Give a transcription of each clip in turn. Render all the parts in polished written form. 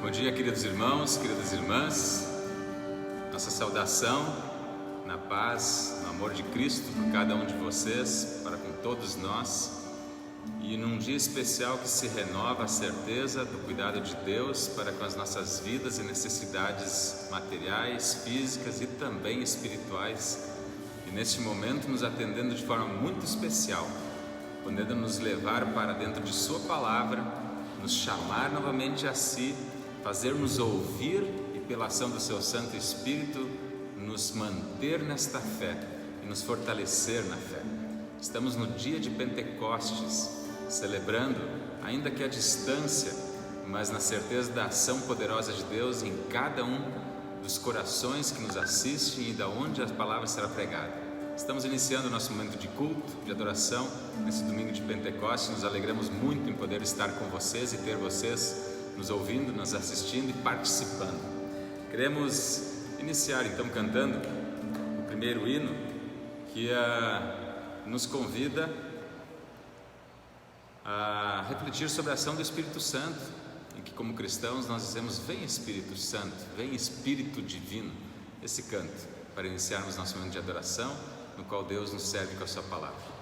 Bom dia, queridos irmãos, queridas irmãs. Nossa saudação na paz, no amor de Cristo por cada um de vocês, para com todos nós. E num dia especial que se renova a certeza do cuidado de Deus para com as nossas vidas e necessidades materiais, físicas e também espirituais. E neste momento nos atendendo de forma muito especial, podendo nos levar para dentro de Sua Palavra, nos chamar novamente a si, fazer-nos ouvir e pela ação do Seu Santo Espírito nos manter nesta fé e nos fortalecer na fé. Estamos no dia de Pentecostes, celebrando, ainda que à distância, mas na certeza da ação poderosa de Deus em cada um dos corações que nos assistem e da onde a palavra será pregada. Estamos iniciando o nosso momento de culto, de adoração, nesse domingo de Pentecostes. Nos alegramos muito em poder estar com vocês e ter vocês nos ouvindo, nos assistindo e participando. Queremos iniciar então cantando o primeiro hino que nos convida a refletir sobre a ação do Espírito Santo, em que como cristãos nós dizemos: vem Espírito Santo, vem Espírito Divino. Esse canto para iniciarmos nosso momento de adoração, no qual Deus nos serve com a Sua palavra.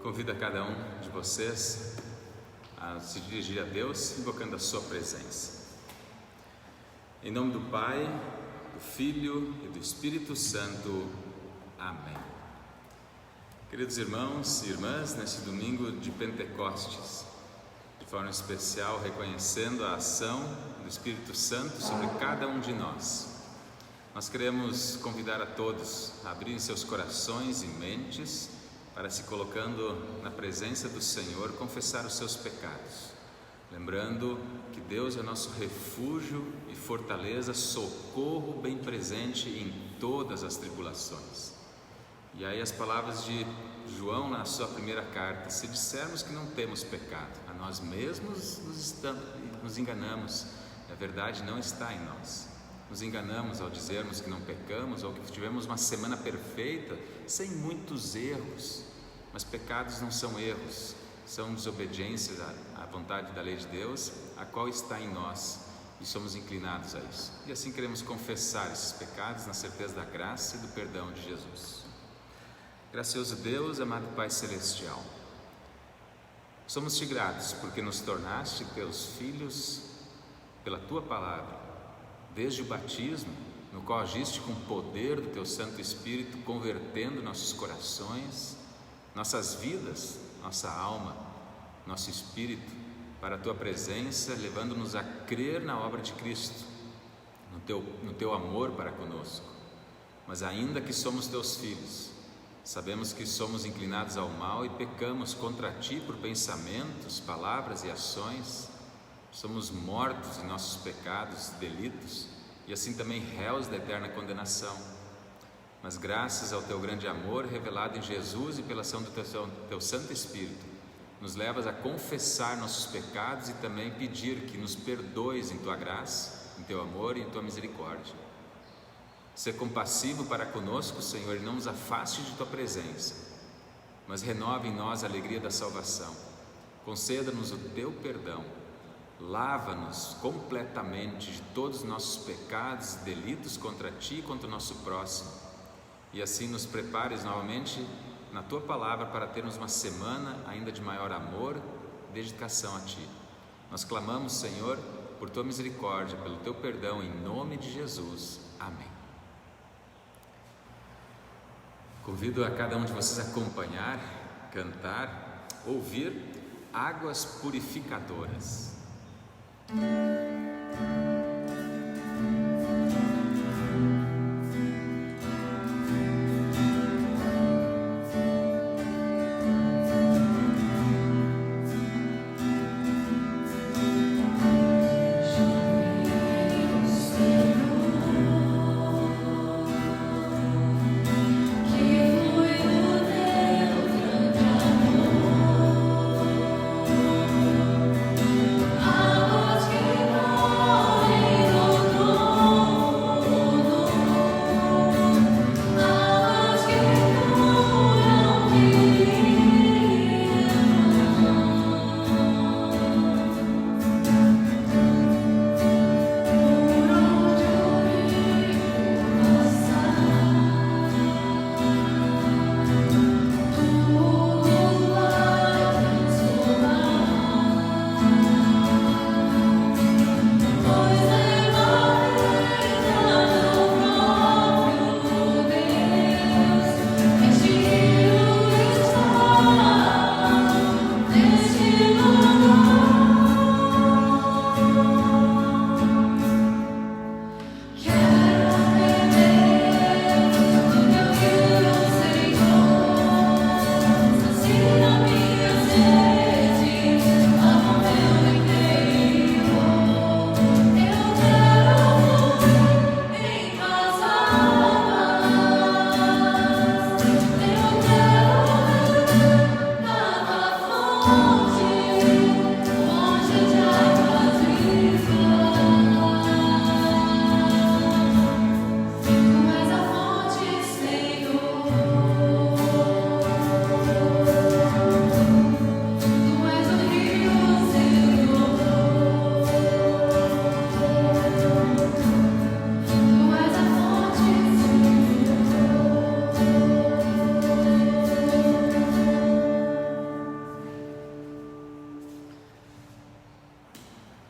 Convido a cada um de vocês a se dirigir a Deus, invocando a Sua presença. Em nome do Pai, do Filho e do Espírito Santo. Amém. Queridos irmãos e irmãs, neste domingo de Pentecostes, de forma especial reconhecendo a ação do Espírito Santo sobre cada um de nós, nós queremos convidar a todos a abrirem seus corações e mentes para, se colocando na presença do Senhor, confessar os seus pecados, lembrando que Deus é nosso refúgio e fortaleza, socorro bem presente em todas as tribulações. E aí as palavras de João na sua primeira carta: se dissermos que não temos pecado, a nós mesmos nos enganamos, a verdade não está em nós. nos enganamos ao dizermos que não pecamos ou que tivemos uma semana perfeita, sem muitos erros. Mas pecados não são erros, são desobediências à vontade da lei de Deus, a qual está em nós, e somos inclinados a isso. E assim queremos confessar esses pecados na certeza da graça e do perdão de Jesus. Gracioso Deus, amado Pai Celestial, somos-te gratos porque nos tornaste teus filhos pela tua palavra, desde o batismo, no qual agiste com o poder do teu Santo Espírito, convertendo nossos corações, nossas vidas, nossa alma, nosso espírito, para a tua presença, levando-nos a crer na obra de Cristo, no teu amor para conosco. Mas ainda que somos teus filhos, sabemos que somos inclinados ao mal e pecamos contra ti por pensamentos, palavras e ações. Somos mortos em nossos pecados, delitos, e assim também réus da eterna condenação. Mas graças ao teu grande amor revelado em Jesus e pela ação do teu Santo Espírito, nos levas a confessar nossos pecados e também pedir que nos perdoes em tua graça, em teu amor e em tua misericórdia. Ser compassivo para conosco, Senhor, e não nos afaste de tua presença, mas renove em nós a alegria da salvação. Conceda-nos o teu perdão. Lava-nos completamente de todos os nossos pecados e delitos contra ti e contra o nosso próximo, e assim nos prepares novamente na tua palavra para termos uma semana ainda de maior amor e dedicação a ti. Nós clamamos, Senhor, por tua misericórdia, pelo teu perdão, em nome de Jesus. Amém. Convido a cada um de vocês a acompanhar, cantar, ouvir Águas Purificadoras.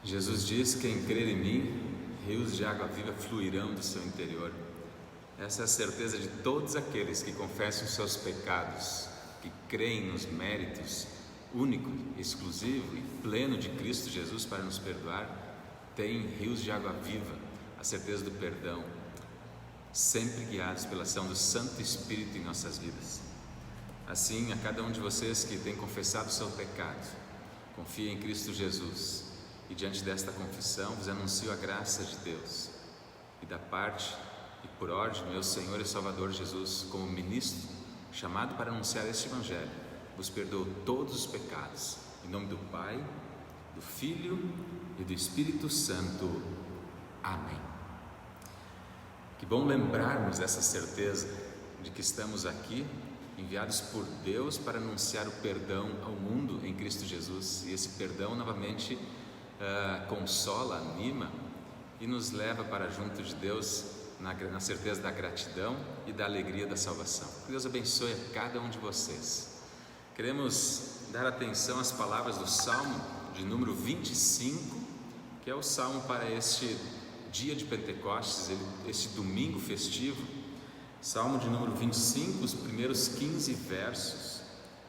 Jesus diz: quem crer em mim, rios de água viva fluirão do seu interior. Essa é a certeza de todos aqueles que confessam os seus pecados, que creem nos méritos único, exclusivo e pleno de Cristo Jesus para nos perdoar, têm rios de água viva, a certeza do perdão, sempre guiados pela ação do Santo Espírito em nossas vidas. Assim, a cada um de vocês que tem confessado o seu pecado, confia em Cristo Jesus, e diante desta confissão vos anuncio a graça de Deus, e da parte e por ordem do meu Senhor e Salvador Jesus, como ministro chamado para anunciar este Evangelho, vos perdoo todos os pecados, em nome do Pai, do Filho e do Espírito Santo. Amém. Que bom lembrarmos dessa certeza de que estamos aqui, enviados por Deus para anunciar o perdão ao mundo em Cristo Jesus. E esse perdão novamente consola, anima e nos leva para junto de Deus na certeza da gratidão e da alegria da salvação. Que Deus abençoe a cada um de vocês. Queremos dar atenção às palavras do Salmo de número 25, que é o Salmo para este dia de Pentecostes, este domingo festivo. Salmo de número 25, os primeiros 15 versos,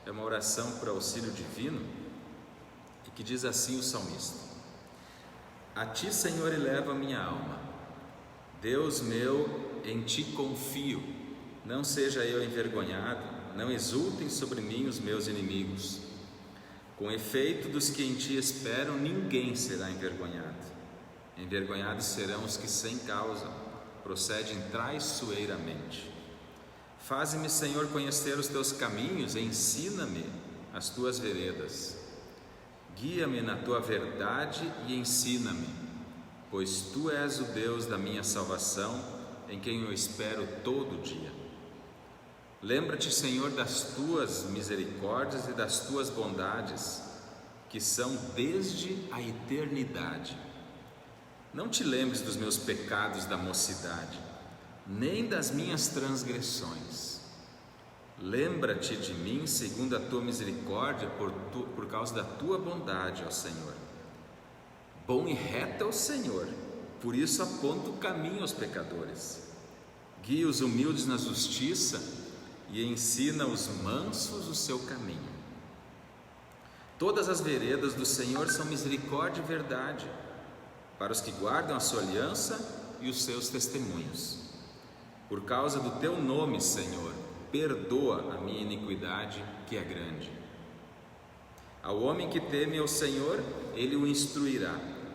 é uma oração por auxílio divino, e que diz assim o salmista: A ti, Senhor, eleva minha alma, Deus meu, em ti confio, não seja eu envergonhado, não exultem sobre mim os meus inimigos. Com efeito, dos que em ti esperam, ninguém será envergonhado. Envergonhados serão os que sem causa procedem traiçoeiramente. Faze-me, Senhor, conhecer os teus caminhos, ensina-me as tuas veredas. Guia-me na tua verdade e ensina-me, pois tu és o Deus da minha salvação, em quem eu espero todo dia. Lembra-te, Senhor, das tuas misericórdias e das tuas bondades, que são desde a eternidade. Não te lembres dos meus pecados da mocidade, nem das minhas transgressões. Lembra-te de mim segundo a tua misericórdia, por causa da tua bondade, ó Senhor. Bom e reto é o Senhor, por isso aponta o caminho aos pecadores. Guia os humildes na justiça e ensina os mansos o seu caminho. Todas as veredas do Senhor são misericórdia e verdade, para os que guardam a sua aliança e os seus testemunhos. Por causa do teu nome, Senhor, perdoa a minha iniquidade, que é grande. Ao homem que teme ao Senhor, ele o instruirá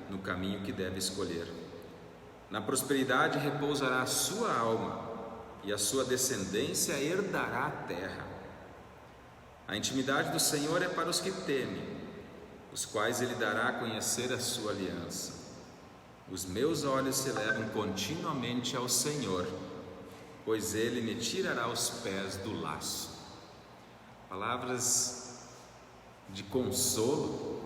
no caminho que deve escolher. Na prosperidade repousará a sua alma, e a sua descendência herdará a terra. A intimidade do Senhor é para os que temem, os quais ele dará a conhecer a sua aliança. Os meus olhos se elevam continuamente ao Senhor, pois ele me tirará os pés do laço. Palavras de consolo,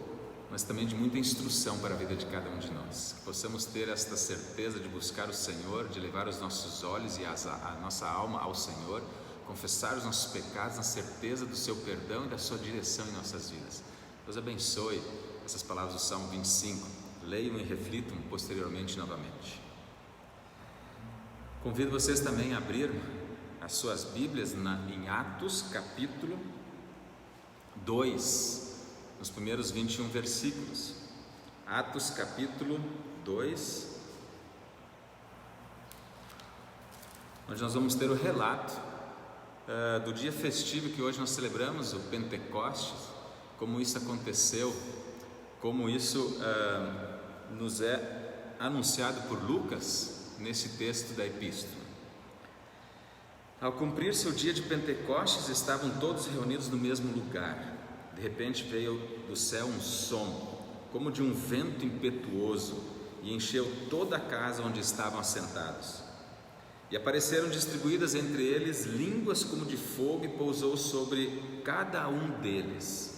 mas também de muita instrução para a vida de cada um de nós. Que possamos ter esta certeza de buscar o Senhor, de levar os nossos olhos e a nossa alma ao Senhor, confessar os nossos pecados na certeza do seu perdão e da sua direção em nossas vidas. Deus abençoe essas palavras do Salmo 25. Leiam e reflitam posteriormente novamente. Convido vocês também a abrir as suas Bíblias em Atos capítulo 2, nos primeiros 21 versículos. Atos capítulo 2, onde nós vamos ter o relato do dia festivo que hoje nós celebramos, o Pentecostes, como isso aconteceu, como isso nos é anunciado por Lucas nesse texto da epístola. Ao cumprir-se o dia de Pentecostes, estavam todos reunidos no mesmo lugar. De repente veio do céu um som, como de um vento impetuoso, e encheu toda a casa onde estavam assentados. E apareceram distribuídas entre eles línguas como de fogo, e pousou sobre cada um deles.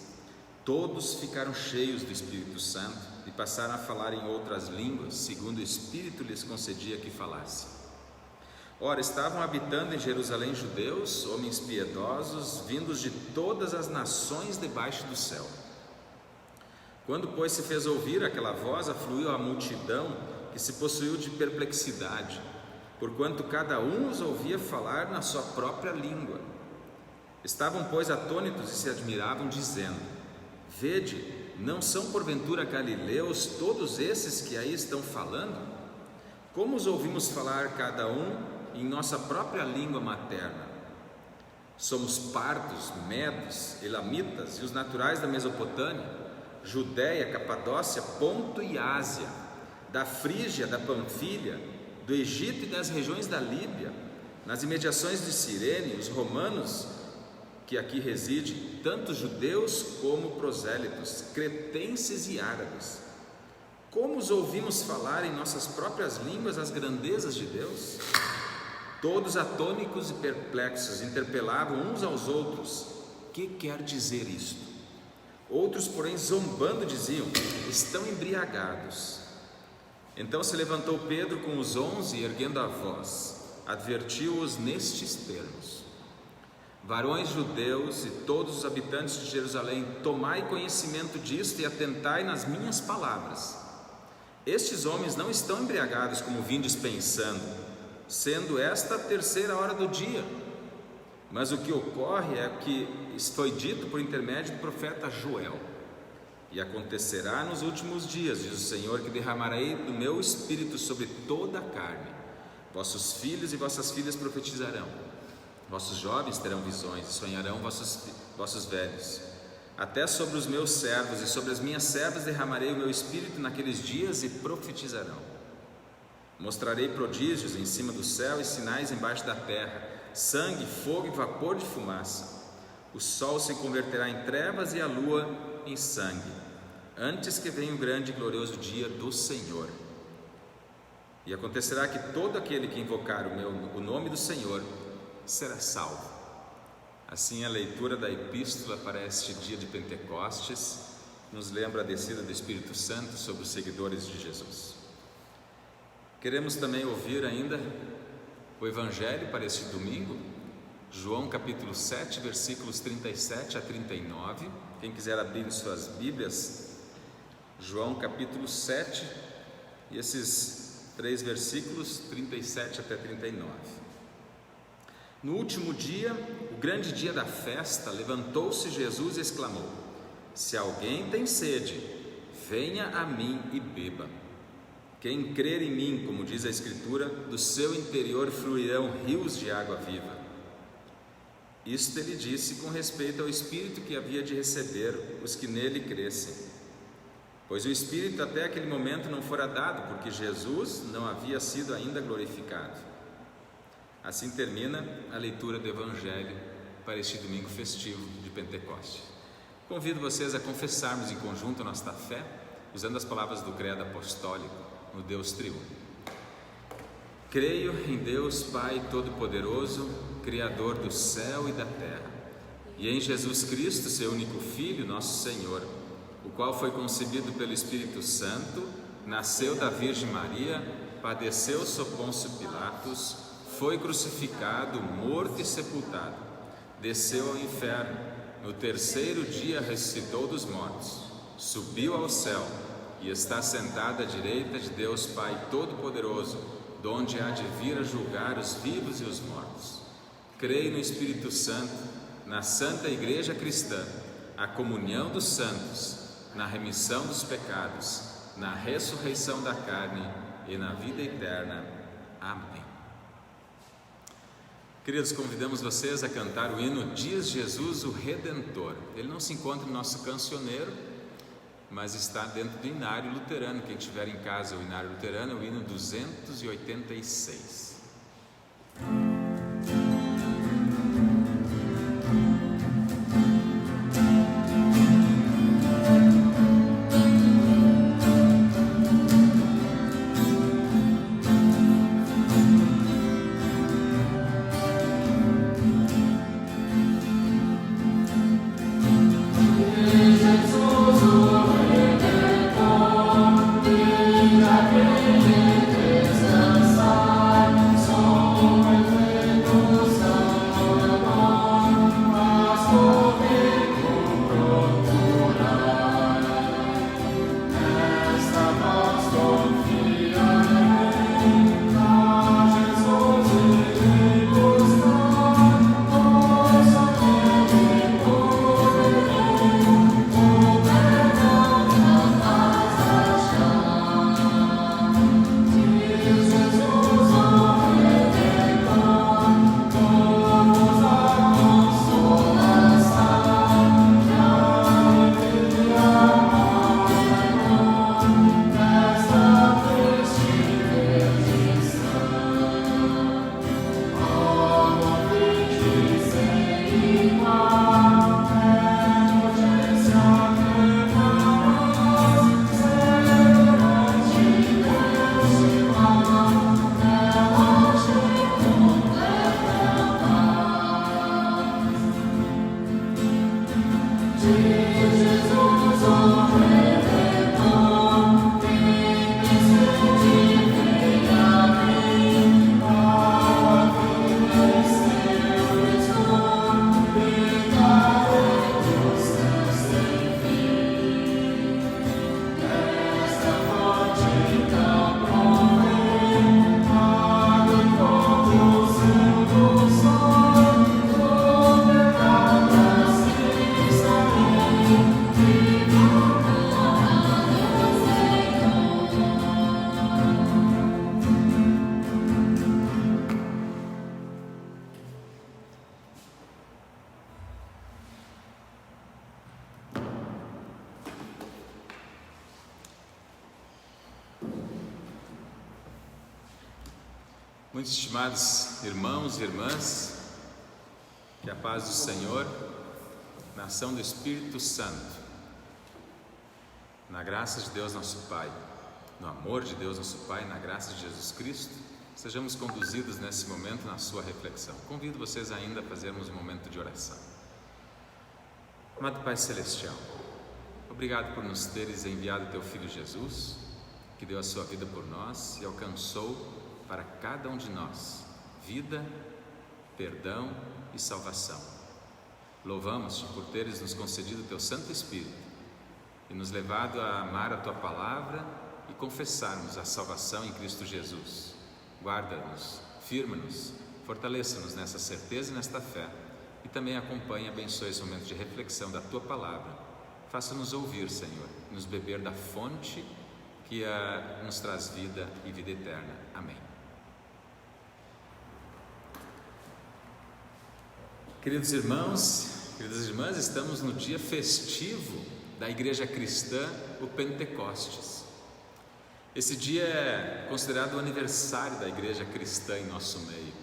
Todos ficaram cheios do Espírito Santo e passaram a falar em outras línguas, segundo o Espírito lhes concedia que falassem. Ora, estavam habitando em Jerusalém judeus, homens piedosos, vindos de todas as nações debaixo do céu. Quando, pois, se fez ouvir aquela voz, afluiu a multidão, que se possuiu de perplexidade, porquanto cada um os ouvia falar na sua própria língua. Estavam, pois, atônitos e se admiravam, dizendo: Vede, não são porventura galileus todos esses que aí estão falando? Como os ouvimos falar cada um em nossa própria língua materna? Somos partos, medos, elamitas e os naturais da Mesopotâmia, Judéia, Capadócia, Ponto e Ásia, da Frígia, da Panfilha, do Egito e das regiões da Líbia, nas imediações de Cirene, os romanos que aqui reside, tanto judeus como prosélitos, cretenses e árabes. Como os ouvimos falar em nossas próprias línguas as grandezas de Deus? Todos atônicos e perplexos interpelavam uns aos outros: que quer dizer isto? Outros, porém, zombando, diziam: estão embriagados. Então se levantou Pedro com os 11 e, erguendo a voz, advertiu-os nestes termos: varões judeus e todos os habitantes de Jerusalém, tomai conhecimento disto e atentai nas minhas palavras. Estes homens não estão embriagados como vindes pensando, sendo esta a 3ª hora do dia. Mas o que ocorre é que foi dito por intermédio do profeta Joel: e acontecerá nos últimos dias, diz o Senhor, que derramarei do meu espírito sobre toda a carne. Vossos filhos e vossas filhas profetizarão, vossos jovens terão visões e sonharão vossos velhos. Até sobre os meus servos e sobre as minhas servas derramarei o meu espírito naqueles dias e profetizarão. Mostrarei prodígios em cima do céu e sinais embaixo da terra: sangue, fogo e vapor de fumaça. O sol se converterá em trevas e a lua em sangue, antes que venha o grande e glorioso dia do Senhor. E acontecerá que todo aquele que invocar o nome do Senhor será salvo. Assim, a leitura da epístola para este dia de Pentecostes nos lembra a descida do Espírito Santo sobre os seguidores de Jesus. Queremos também ouvir ainda o Evangelho para este domingo, João capítulo 7, versículos 37 a 39. Quem quiser abrir em suas Bíblias, João capítulo 7, e esses 3 versículos, 37 até 39. No último dia, o grande dia da festa, levantou-se Jesus e exclamou: se alguém tem sede, venha a mim e beba. Quem crer em mim, como diz a Escritura, do seu interior fluirão rios de água viva. Isto ele disse com respeito ao Espírito que havia de receber os que nele crescem, pois o Espírito até aquele momento não fora dado, porque Jesus não havia sido ainda glorificado. Assim termina a leitura do Evangelho para este domingo festivo de Pentecostes. Convido vocês a confessarmos em conjunto a nossa fé, usando as palavras do Credo Apostólico, no Deus Triuno. Creio em Deus Pai Todo-Poderoso, Criador do céu e da terra, e em Jesus Cristo, seu único Filho, nosso Senhor, o qual foi concebido pelo Espírito Santo, nasceu da Virgem Maria, padeceu sob Pôncio Pilatos, foi crucificado, morto e sepultado, desceu ao inferno, no 3º dia ressuscitou dos mortos, subiu ao céu e está sentado à direita de Deus Pai Todo-Poderoso, donde há de vir a julgar os vivos e os mortos. Creio no Espírito Santo, na Santa Igreja Cristã, a comunhão dos santos, na remissão dos pecados, na ressurreição da carne e na vida eterna. Amém. Queridos, convidamos vocês a cantar o hino Diz Jesus o Redentor. Ele não se encontra no nosso cancioneiro, mas está dentro do Inário Luterano. Quem tiver em casa o Inário Luterano, é o hino 286. Descansar, Muito estimados irmãos e irmãs, que a paz do Senhor, na ação do Espírito Santo, na graça de Deus nosso Pai, no amor de Deus nosso Pai, na graça de Jesus Cristo, sejamos conduzidos nesse momento na sua reflexão. Convido vocês ainda a fazermos um momento de oração. Amado Pai Celestial, obrigado por nos teres enviado Teu Filho Jesus, que deu a sua vida por nós e alcançou para cada um de nós vida, perdão e salvação. Louvamos-te por teres nos concedido Teu Santo Espírito e nos levado a amar a Tua Palavra e confessarmos a salvação em Cristo Jesus. Guarda-nos, firma-nos, fortaleça-nos nessa certeza e nesta fé e também acompanhe e abençoe esse momento de reflexão da Tua Palavra. Faça-nos ouvir, Senhor, nos beber da fonte que nos traz vida e vida eterna. Amém. Queridos irmãos, queridas irmãs, estamos no dia festivo da Igreja Cristã, o Pentecostes. Esse dia é considerado o aniversário da Igreja Cristã em nosso meio.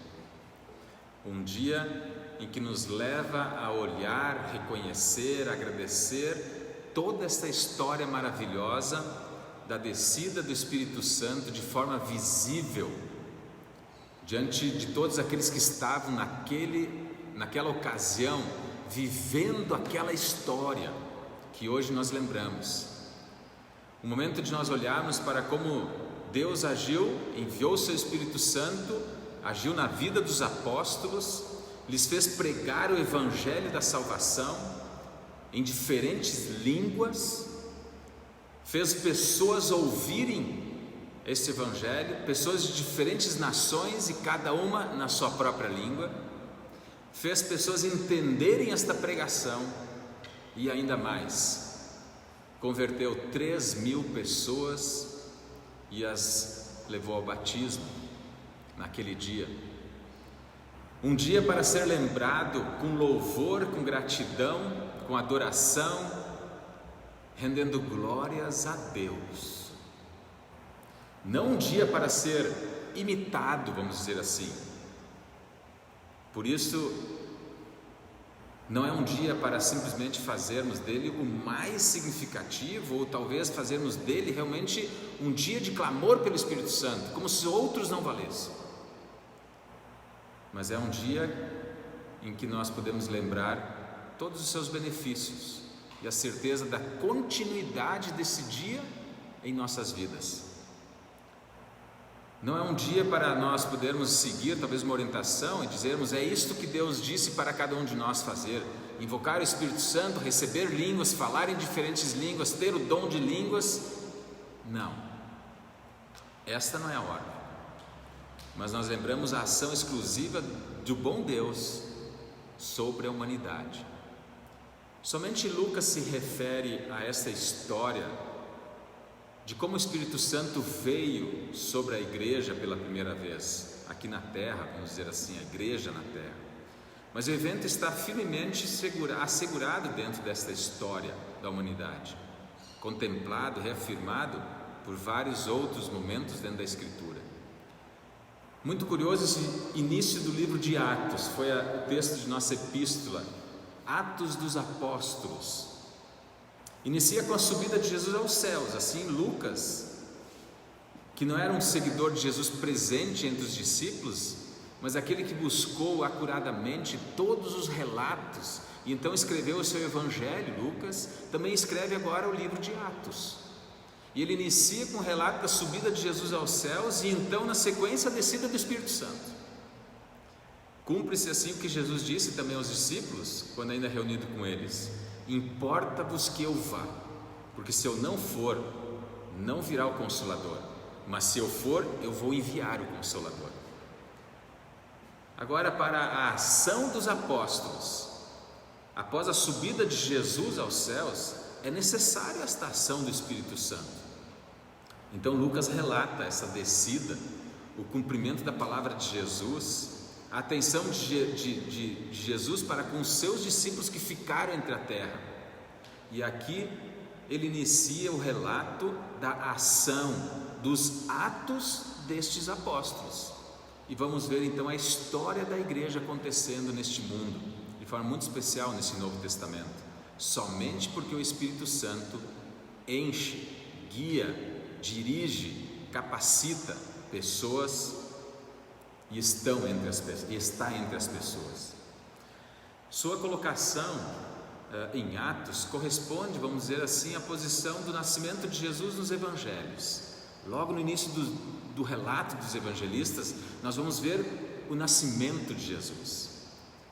Um dia em que nos leva a olhar, reconhecer, agradecer toda essa história maravilhosa da descida do Espírito Santo de forma visível diante de todos aqueles que estavam naquela ocasião, vivendo aquela história que hoje nós lembramos. O momento de nós olharmos para como Deus agiu, enviou o seu Espírito Santo, agiu na vida dos apóstolos, lhes fez pregar o Evangelho da salvação em diferentes línguas, fez pessoas ouvirem esse Evangelho, pessoas de diferentes nações e cada uma na sua própria língua, fez pessoas entenderem esta pregação e ainda mais, converteu 3.000 pessoas e as levou ao batismo naquele dia. Um dia para ser lembrado com louvor, com gratidão, com adoração, rendendo glórias a Deus. Não um dia para ser imitado, vamos dizer assim. Por isso, não é um dia para simplesmente fazermos dele o mais significativo, ou talvez fazermos dele realmente um dia de clamor pelo Espírito Santo, como se outros não valessem. Mas é um dia em que nós podemos lembrar todos os seus benefícios e a certeza da continuidade desse dia em nossas vidas. Não é um dia para nós podermos seguir talvez uma orientação e dizermos: é isto que Deus disse para cada um de nós fazer, invocar o Espírito Santo, receber línguas, falar em diferentes línguas, ter o dom de línguas. Não, esta não é a ordem, mas nós lembramos a ação exclusiva do bom Deus sobre a humanidade. Somente Lucas se refere a essa história de como o Espírito Santo veio sobre a igreja pela primeira vez, aqui na terra, vamos dizer assim, a igreja na terra. Mas o evento está firmemente assegurado dentro desta história da humanidade, contemplado, reafirmado por vários outros momentos dentro da Escritura. Muito curioso esse início do livro de Atos, foi o texto de nossa epístola, Atos dos Apóstolos. Inicia com a subida de Jesus aos céus. Assim Lucas, que não era um seguidor de Jesus presente entre os discípulos, mas aquele que buscou acuradamente todos os relatos e então escreveu o seu Evangelho, Lucas, também escreve agora o livro de Atos. E ele inicia com o relato da subida de Jesus aos céus e então na sequência a descida do Espírito Santo. Cumpre-se assim o que Jesus disse também aos discípulos, quando ainda reunido com eles: importa-vos que eu vá, porque se eu não for, não virá o Consolador, mas se eu for, eu vou enviar o Consolador. Agora, para a ação dos apóstolos, após a subida de Jesus aos céus, é necessária esta ação do Espírito Santo. Então Lucas relata essa descida, o cumprimento da palavra de Jesus, a atenção de Jesus para com os seus discípulos que ficaram entre a terra. E aqui ele inicia o relato da ação, dos atos destes apóstolos. e vamos ver então a história da igreja acontecendo neste mundo, de forma muito especial nesse Novo Testamento, somente porque o Espírito Santo enche, guia, dirige, capacita pessoas e está entre as pessoas. Sua colocação em Atos corresponde, vamos dizer assim, à posição do nascimento de Jesus nos Evangelhos. Logo no início do relato dos evangelistas, nós vamos ver o nascimento de Jesus.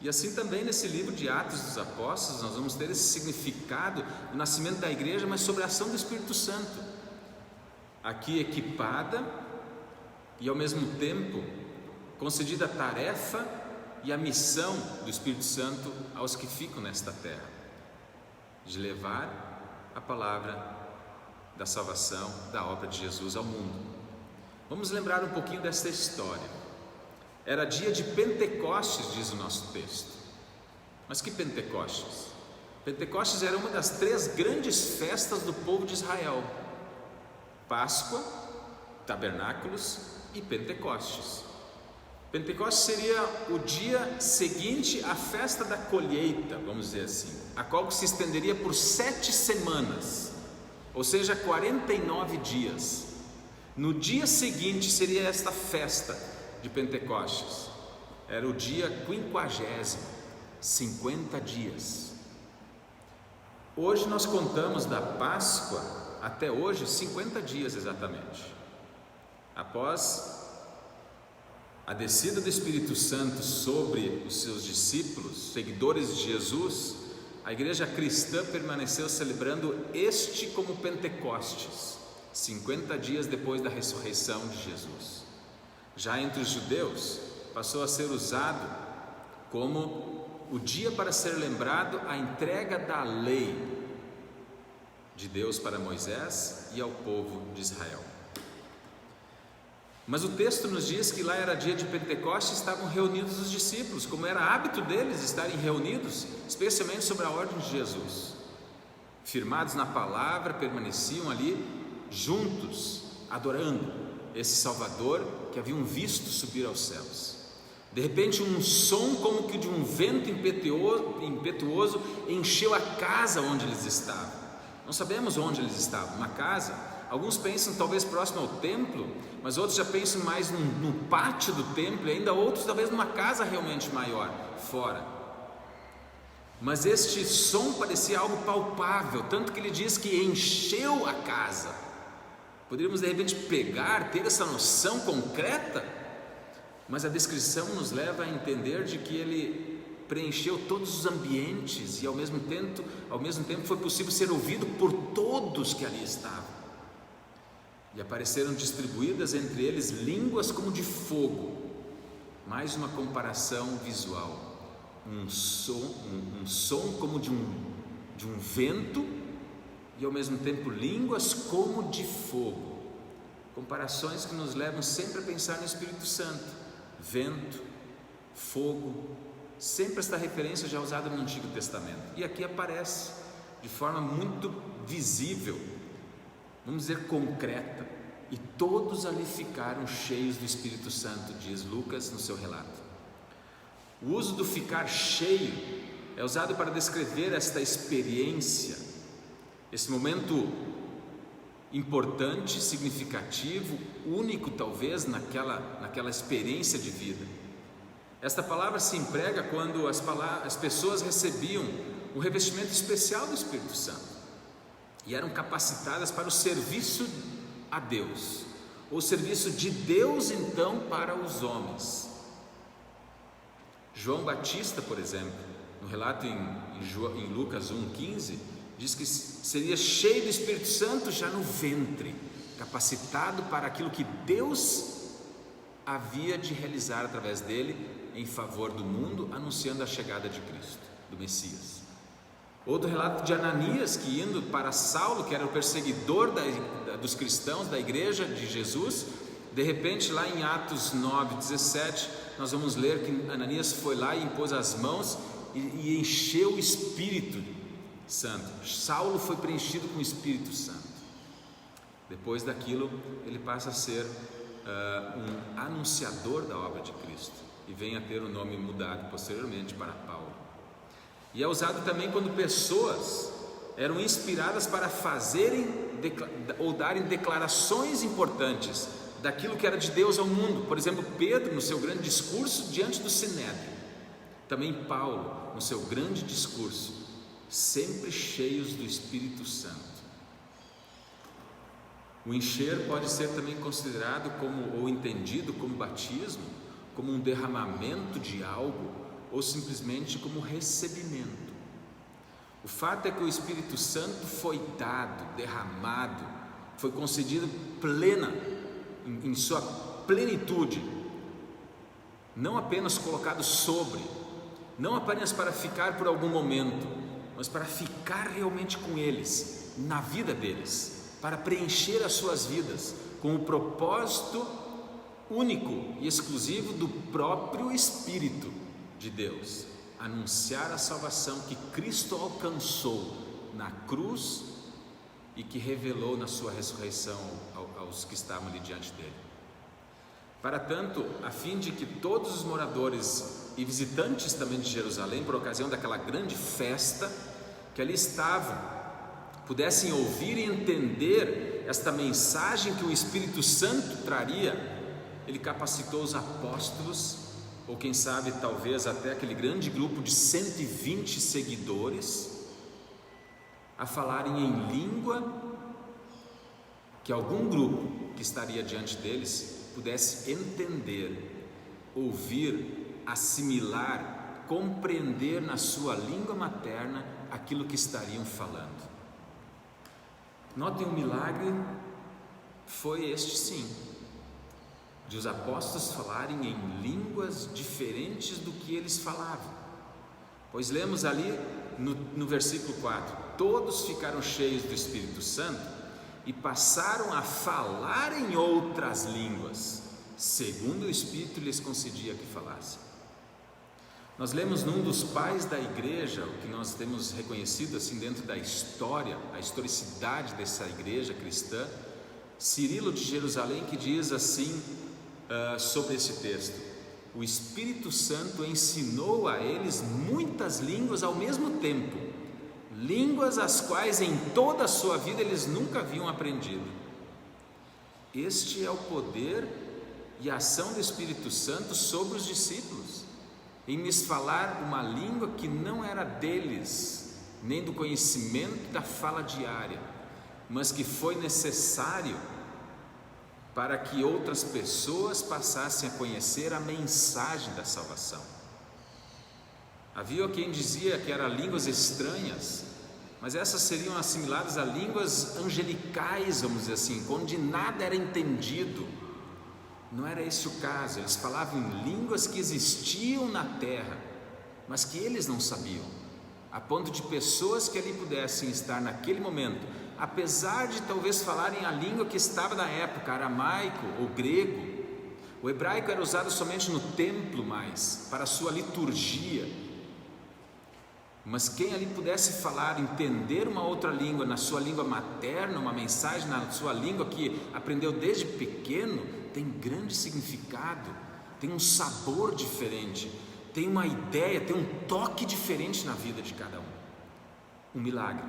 E assim também nesse livro de Atos dos Apóstolos, nós vamos ter esse significado do nascimento da igreja, mas sobre a ação do Espírito Santo, aqui equipada e ao mesmo tempo concedida a tarefa e a missão do Espírito Santo aos que ficam nesta terra, de levar a palavra da salvação, da obra de Jesus ao mundo. Vamos lembrar um pouquinho desta história. Era dia de Pentecostes, diz o nosso texto. Mas que Pentecostes? Pentecostes era uma das 3 grandes festas do povo de Israel: Páscoa, Tabernáculos e Pentecostes. Pentecostes seria o dia seguinte à festa da colheita, vamos dizer assim, a qual se estenderia por 7 semanas, ou seja, 49 dias. No dia seguinte seria esta festa de Pentecostes, era o dia 50º, 50 dias. Hoje nós contamos da Páscoa até hoje 50 dias exatamente. Após a descida do Espírito Santo sobre os seus discípulos, seguidores de Jesus, a igreja cristã permaneceu celebrando este como Pentecostes, 50 dias depois da ressurreição de Jesus. Já entre os judeus, passou a ser usado como o dia para ser lembrado a entrega da lei de Deus para Moisés e ao povo de Israel. Mas o texto nos diz que lá era dia de Pentecostes, estavam reunidos os discípulos, como era hábito deles estarem reunidos, especialmente sobre a ordem de Jesus. Firmados na palavra, permaneciam ali juntos, adorando esse Salvador que haviam visto subir aos céus. De repente um som como que de um vento impetuoso encheu a casa onde eles estavam. Não sabemos onde eles estavam, uma casa. Alguns pensam talvez próximo ao templo, mas outros já pensam mais no pátio do templo, e ainda outros talvez numa casa realmente maior, fora. Mas este som parecia algo palpável, tanto que ele diz que encheu a casa. Poderíamos de repente ter essa noção concreta, mas a descrição nos leva a entender de que ele preencheu todos os ambientes e ao mesmo tempo foi possível ser ouvido por todos que ali estavam. E apareceram distribuídas entre eles línguas como de fogo. Mais uma comparação visual, um som como de um vento e ao mesmo tempo línguas como de fogo. Comparações que nos levam sempre a pensar no Espírito Santo. Vento, fogo, sempre esta referência já usada no Antigo Testamento. E aqui aparece de forma muito visível, vamos dizer concreta, e todos ali ficaram cheios do Espírito Santo, diz Lucas no seu relato. O uso do ficar cheio é usado para descrever esta experiência, esse momento importante, significativo, único talvez naquela experiência de vida. Esta palavra se emprega quando as pessoas recebiam o revestimento especial do Espírito Santo e eram capacitadas para o serviço a Deus, ou serviço de Deus então para os homens. João Batista, por exemplo, no relato em Lucas 1,15, diz que seria cheio do Espírito Santo já no ventre, capacitado para aquilo que Deus havia de realizar através dele em favor do mundo, anunciando a chegada de Cristo, do Messias. Outro relato de Ananias, que indo para Saulo, que era o perseguidor dos cristãos, da igreja de Jesus, de repente lá em Atos 9:17, nós vamos ler que Ananias foi lá e impôs as mãos e encheu o Espírito Santo. Saulo foi preenchido com o Espírito Santo. Depois daquilo, ele passa a ser um anunciador da obra de Cristo, e vem a ter o nome mudado posteriormente para Paulo. E é usado também quando pessoas eram inspiradas para fazerem ou darem declarações importantes daquilo que era de Deus ao mundo. Por exemplo, Pedro no seu grande discurso diante do Sinédrio, também Paulo no seu grande discurso, sempre cheios do Espírito Santo. O encher pode ser também considerado ou entendido como batismo, como um derramamento de algo, ou simplesmente como recebimento. O fato é que o Espírito Santo foi dado, derramado, foi concedido em sua plenitude, não apenas colocado sobre, não apenas para ficar por algum momento, mas para ficar realmente com eles, na vida deles, para preencher as suas vidas, com o propósito único e exclusivo do próprio Espírito de Deus, anunciar a salvação que Cristo alcançou na cruz e que revelou na sua ressurreição aos que estavam ali diante dele. Para tanto, a fim de que todos os moradores e visitantes também de Jerusalém, por ocasião daquela grande festa que ali estavam, pudessem ouvir e entender esta mensagem que o Espírito Santo traria, ele capacitou os apóstolos, ou quem sabe talvez até aquele grande grupo de 120 seguidores, a falarem em língua que algum grupo que estaria diante deles pudesse entender, ouvir, assimilar, compreender na sua língua materna aquilo que estariam falando. Notem, o milagre foi este sim, de os apóstolos falarem em línguas diferentes do que eles falavam. Pois lemos ali no versículo 4: todos ficaram cheios do Espírito Santo e passaram a falar em outras línguas, segundo o Espírito lhes concedia que falassem. Nós lemos num dos pais da igreja, o que nós temos reconhecido assim dentro da história, a historicidade dessa igreja cristã, Cirilo de Jerusalém, que diz assim sobre esse texto: o Espírito Santo ensinou a eles muitas línguas ao mesmo tempo, línguas as quais em toda a sua vida eles nunca haviam aprendido. Este é o poder e a ação do Espírito Santo sobre os discípulos, em lhes falar uma língua que não era deles, nem do conhecimento da fala diária, mas que foi necessário para que outras pessoas passassem a conhecer a mensagem da salvação. Havia quem dizia que eram línguas estranhas, mas essas seriam assimiladas a línguas angelicais, vamos dizer assim, onde nada era entendido. Não era esse o caso, eles falavam em línguas que existiam na terra, mas que eles não sabiam, a ponto de pessoas que ali pudessem estar naquele momento, apesar de talvez falarem a língua que estava na época, aramaico ou grego, o hebraico era usado somente no templo mais, para a sua liturgia, mas quem ali pudesse falar, entender uma outra língua, na sua língua materna, uma mensagem na sua língua que aprendeu desde pequeno, tem grande significado, tem um sabor diferente, tem uma ideia, tem um toque diferente na vida de cada um. Um milagre.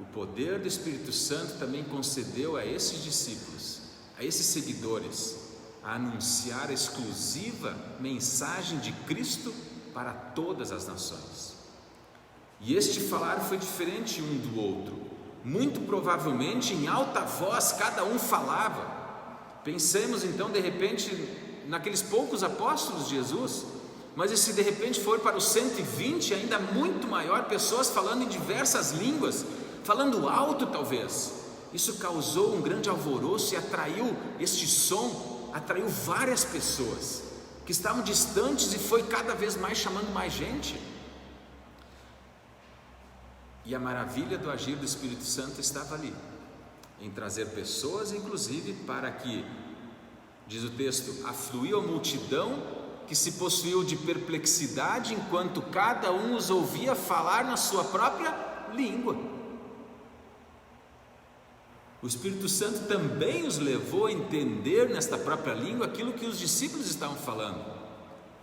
O poder do Espírito Santo também concedeu a esses discípulos, a esses seguidores, a anunciar a exclusiva mensagem de Cristo para todas as nações. E este falar foi diferente um do outro. Muito provavelmente em alta voz cada um falava. Pensemos então de repente naqueles poucos apóstolos de Jesus, mas e se de repente for para os 120, ainda muito maior, pessoas falando em diversas línguas, falando alto talvez. Isso causou um grande alvoroço e atraiu este som, atraiu várias pessoas que estavam distantes e foi cada vez mais chamando mais gente. E a maravilha do agir do Espírito Santo estava ali, em trazer pessoas inclusive para que, diz o texto, afluiu a multidão que se possuiu de perplexidade enquanto cada um os ouvia falar na sua própria língua. O Espírito Santo também os levou a entender nesta própria língua aquilo que os discípulos estavam falando,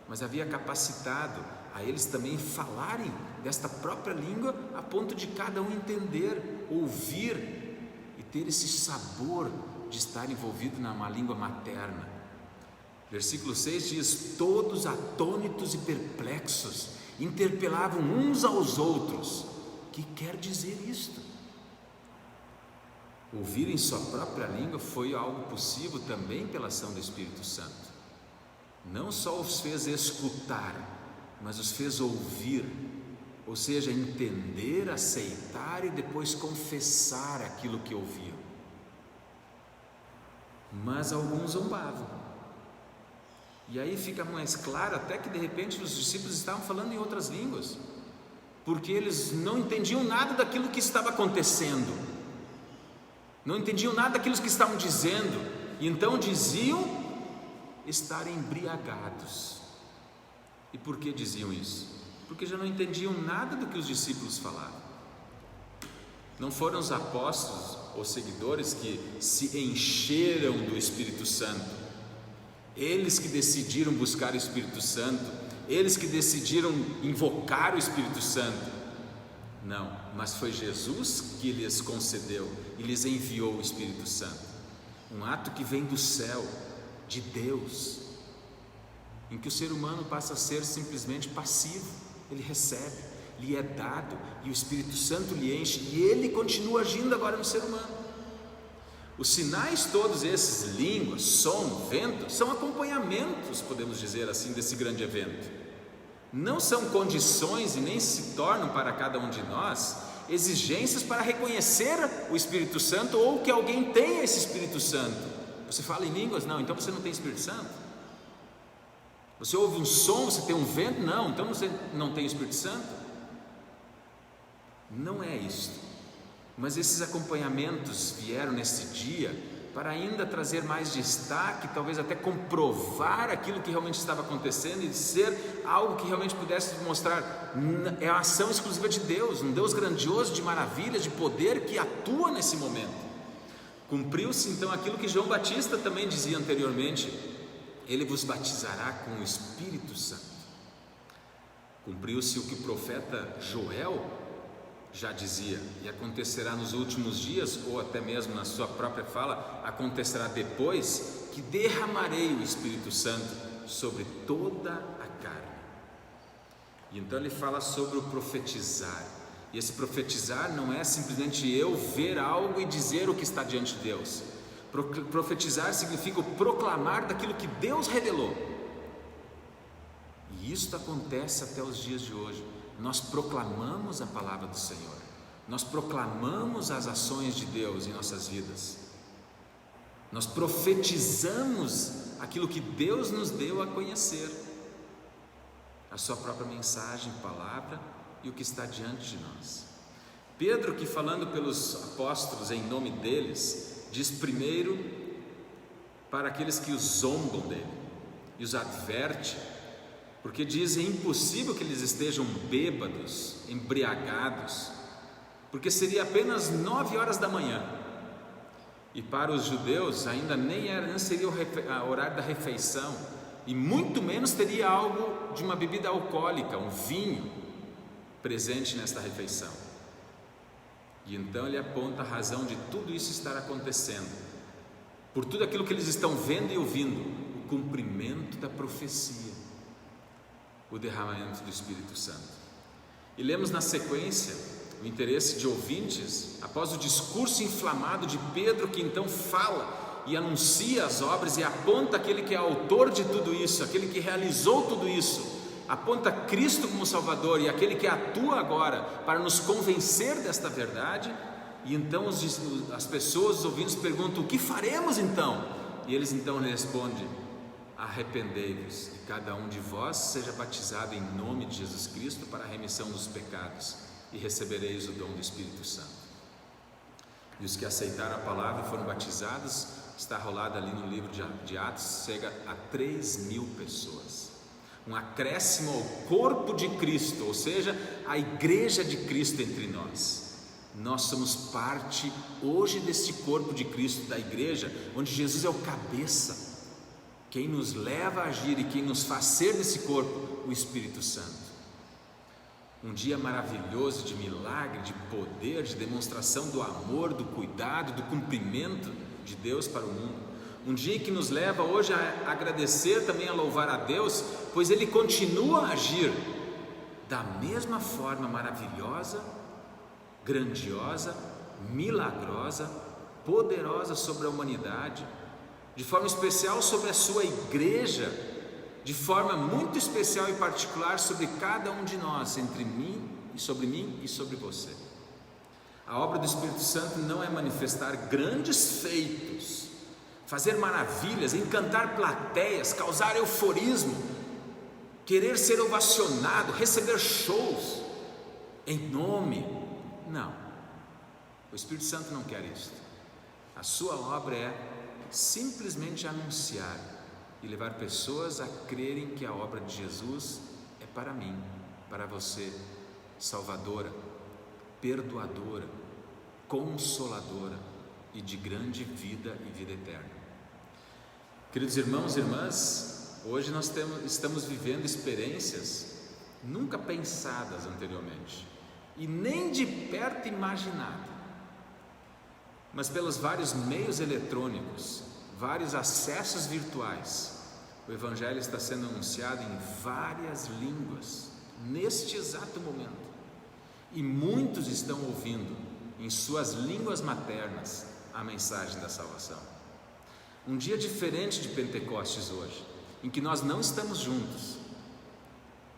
mas havia capacitado a eles também falarem desta própria língua a ponto de cada um entender, ouvir e ter esse sabor de estar envolvido numa língua materna. Versículo 6 diz: todos atônitos e perplexos interpelavam uns aos outros. O que quer dizer isto? Ouvir em sua própria língua foi algo possível também pela ação do Espírito Santo. Não só os fez escutar, mas os fez ouvir, ou seja, entender, aceitar e depois confessar aquilo que ouviam. Mas alguns zombavam. E aí fica mais claro até que de repente os discípulos estavam falando em outras línguas, porque eles não entendiam nada daquilo que estava acontecendo, não entendiam nada daquilo que estavam dizendo, e então diziam estar embriagados. E por que diziam isso? Porque já não entendiam nada do que os discípulos falavam. Não foram os apóstolos ou seguidores que se encheram do Espírito Santo, eles que decidiram buscar o Espírito Santo, eles que decidiram invocar o Espírito Santo. Não, mas foi Jesus que lhes concedeu e lhes enviou o Espírito Santo. Um ato que vem do céu, de Deus, em que o ser humano passa a ser simplesmente passivo. Ele recebe, lhe é dado, e o Espírito Santo lhe enche, e ele continua agindo agora no ser humano. Os sinais todos esses, língua, som, vento, são acompanhamentos, podemos dizer assim, desse grande evento. Não são condições e nem se tornam para cada um de nós exigências para reconhecer o Espírito Santo ou que alguém tenha esse Espírito Santo. Você fala em línguas? Não, então você não tem Espírito Santo. Você ouve um som, você tem um vento? Não, então você não tem o Espírito Santo. Não é isto. Mas esses acompanhamentos vieram nesse dia para ainda trazer mais destaque, talvez até comprovar aquilo que realmente estava acontecendo e ser algo que realmente pudesse mostrar, é a ação exclusiva de Deus, um Deus grandioso, de maravilhas, de poder que atua nesse momento. Cumpriu-se então aquilo que João Batista também dizia anteriormente: ele vos batizará com o Espírito Santo. Cumpriu-se o que o profeta Joel já dizia, e acontecerá nos últimos dias, ou até mesmo na sua própria fala, acontecerá depois, que derramarei o Espírito Santo sobre toda a carne. E então ele fala sobre o profetizar, e esse profetizar não é simplesmente eu ver algo e dizer o que está diante de Deus. Profetizar significa o proclamar daquilo que Deus revelou, e isso acontece até os dias de hoje. Nós proclamamos a palavra do Senhor, nós proclamamos as ações de Deus em nossas vidas, nós profetizamos aquilo que Deus nos deu a conhecer, a sua própria mensagem, palavra e o que está diante de nós. Pedro, que falando pelos apóstolos em nome deles, diz primeiro para aqueles que os zombam dele e os adverte, porque diz: é impossível que eles estejam bêbados, embriagados, porque seria apenas 9 horas da manhã, e para os judeus ainda nem seria o horário da refeição, e muito menos teria algo de uma bebida alcoólica, um vinho, presente nesta refeição. E então ele aponta a razão de tudo isso estar acontecendo, por tudo aquilo que eles estão vendo e ouvindo, o cumprimento da profecia, o derramamento do Espírito Santo. E lemos na sequência o interesse de ouvintes, após o discurso inflamado de Pedro, que então fala e anuncia as obras e aponta aquele que é autor de tudo isso, aquele que realizou tudo isso, aponta Cristo como Salvador e aquele que atua agora para nos convencer desta verdade. E então as pessoas, os ouvintes perguntam: o que faremos então? E eles então respondem: arrependei-vos e cada um de vós seja batizado em nome de Jesus Cristo para a remissão dos pecados, e recebereis o dom do Espírito Santo. E os que aceitaram a palavra e foram batizados, está rolado ali no livro de Atos, chega a 3.000 pessoas, um acréscimo ao corpo de Cristo, ou seja, a igreja de Cristo entre nós. Nós somos parte hoje deste corpo de Cristo, da igreja, onde Jesus é o cabeça. Quem nos leva a agir e quem nos faz ser desse corpo, o Espírito Santo. Um dia maravilhoso de milagre, de poder, de demonstração do amor, do cuidado, do cumprimento de Deus para o mundo. Um dia que nos leva hoje a agradecer, também a louvar a Deus, pois Ele continua a agir da mesma forma maravilhosa, grandiosa, milagrosa, poderosa sobre a humanidade, de forma especial sobre a sua igreja, de forma muito especial e particular sobre cada um de nós, sobre mim e sobre você. A obra do Espírito Santo não é manifestar grandes feitos, fazer maravilhas, encantar plateias, causar euforismo, querer ser ovacionado, receber shows em nome. Não, o Espírito Santo não quer isso. A sua obra é simplesmente anunciar e levar pessoas a crerem que a obra de Jesus é para mim, para você, salvadora, perdoadora, consoladora e de grande vida e vida eterna. Queridos irmãos e irmãs, hoje nós estamos vivendo experiências nunca pensadas anteriormente e nem de perto imaginado, mas pelos vários meios eletrônicos, vários acessos virtuais, o Evangelho está sendo anunciado em várias línguas, neste exato momento, e muitos estão ouvindo em suas línguas maternas a mensagem da salvação. Um dia diferente de Pentecostes hoje, em que nós não estamos juntos,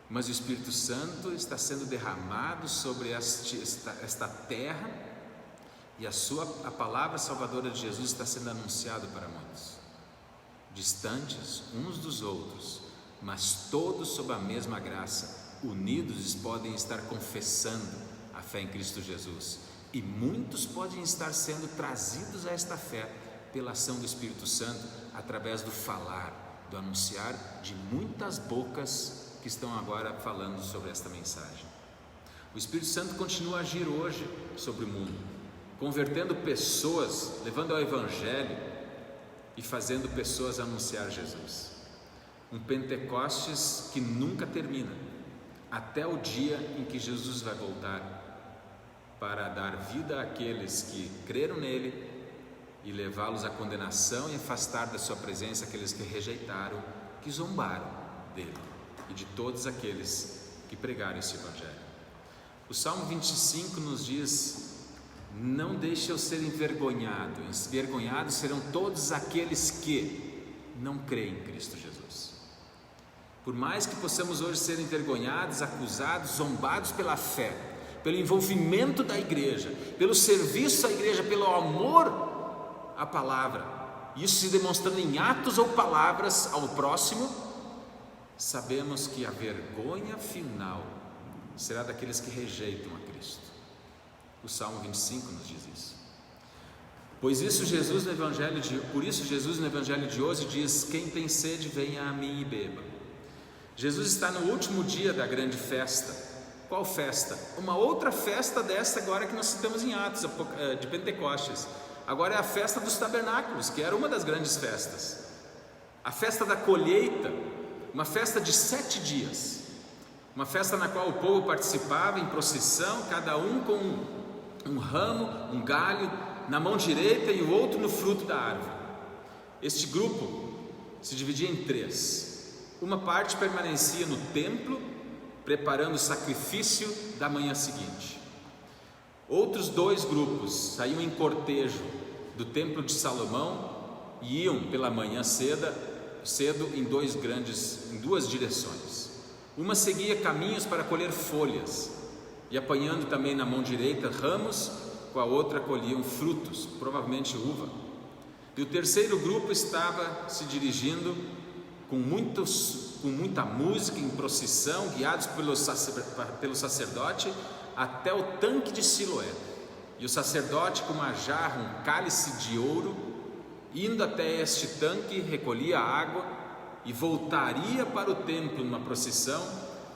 mas o Espírito Santo está sendo derramado sobre esta terra, e a palavra salvadora de Jesus está sendo anunciada para muitos, distantes uns dos outros, mas todos sob a mesma graça, unidos podem estar confessando a fé em Cristo Jesus, e muitos podem estar sendo trazidos a esta fé pela ação do Espírito Santo, através do falar, do anunciar de muitas bocas que estão agora falando sobre esta mensagem. O Espírito Santo continua a agir hoje sobre o mundo, convertendo pessoas, levando ao Evangelho e fazendo pessoas anunciar Jesus. Um Pentecostes que nunca termina, até o dia em que Jesus vai voltar para dar vida àqueles que creram nele e levá-los à condenação e afastar da sua presença aqueles que rejeitaram, que zombaram dele e de todos aqueles que pregaram esse Evangelho. O Salmo 25 nos diz: não deixe eu ser envergonhado, envergonhados serão todos aqueles que não creem em Cristo Jesus. Por mais que possamos hoje ser envergonhados, acusados, zombados pela fé, pelo envolvimento da igreja, pelo serviço à igreja, pelo amor à palavra, isso se demonstrando em atos ou palavras ao próximo, sabemos que a vergonha final será daqueles que rejeitam a Cristo. O Salmo 25 nos diz isso. Por isso Jesus no Evangelho de hoje diz: quem tem sede, venha a mim e beba. Jesus está no último dia da grande festa. Qual festa? Uma outra festa dessa agora que nós citamos em Atos de Pentecostes. Agora é a festa dos tabernáculos, que era uma das grandes festas. A festa da colheita, uma festa de 7 dias. Uma festa na qual o povo participava em procissão, cada um com um ramo, um galho na mão direita e o outro no fruto da árvore. Este grupo se dividia em 3. Uma parte permanecia no templo, preparando o sacrifício da manhã seguinte. Outros 2 grupos saíam em cortejo do templo de Salomão e iam pela manhã cedo em 2 direções. Uma seguia caminhos para colher folhas e apanhando também na mão direita ramos, com a outra colhiam frutos, provavelmente uva. E o terceiro grupo estava se dirigindo com muita música em procissão, guiados pelo sacerdote até o tanque de Siloé. E o sacerdote, com uma jarra, um cálice de ouro, indo até este tanque, recolhia a água e voltaria para o templo numa procissão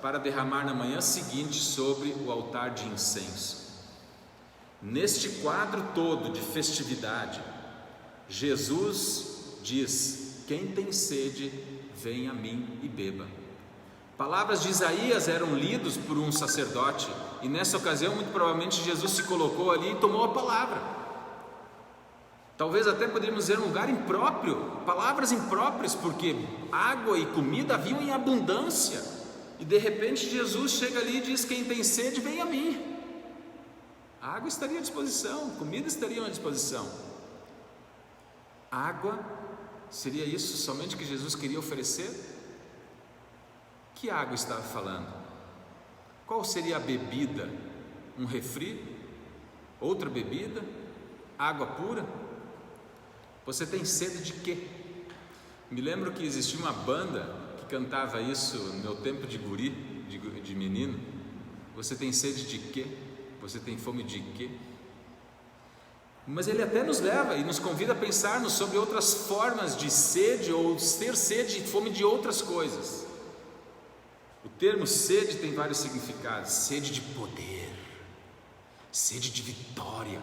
para derramar na manhã seguinte sobre o altar de incenso. Neste quadro todo de festividade, Jesus diz: quem tem sede, vem a mim e beba. Palavras de Isaías eram lidos por um sacerdote, e nessa ocasião muito provavelmente Jesus se colocou ali e tomou a palavra. Talvez até poderíamos dizer um lugar impróprio, palavras impróprias, porque água e comida haviam em abundância, e de repente Jesus chega ali e diz: quem tem sede, vem a mim. A água estaria à disposição, comida estaria à disposição. Água, seria isso somente que Jesus queria oferecer? Que água estava falando? Qual seria a bebida? Um refri? Outra bebida? Água pura? Você tem sede de quê? Me lembro que existia uma banda que cantava isso no meu tempo de guri, de menino. Você tem sede de quê? Você tem fome de quê? Mas ele até nos leva e nos convida a pensarmos sobre outras formas de sede, ou ter sede e fome de outras coisas. O termo sede tem vários significados: sede de poder, sede de vitória,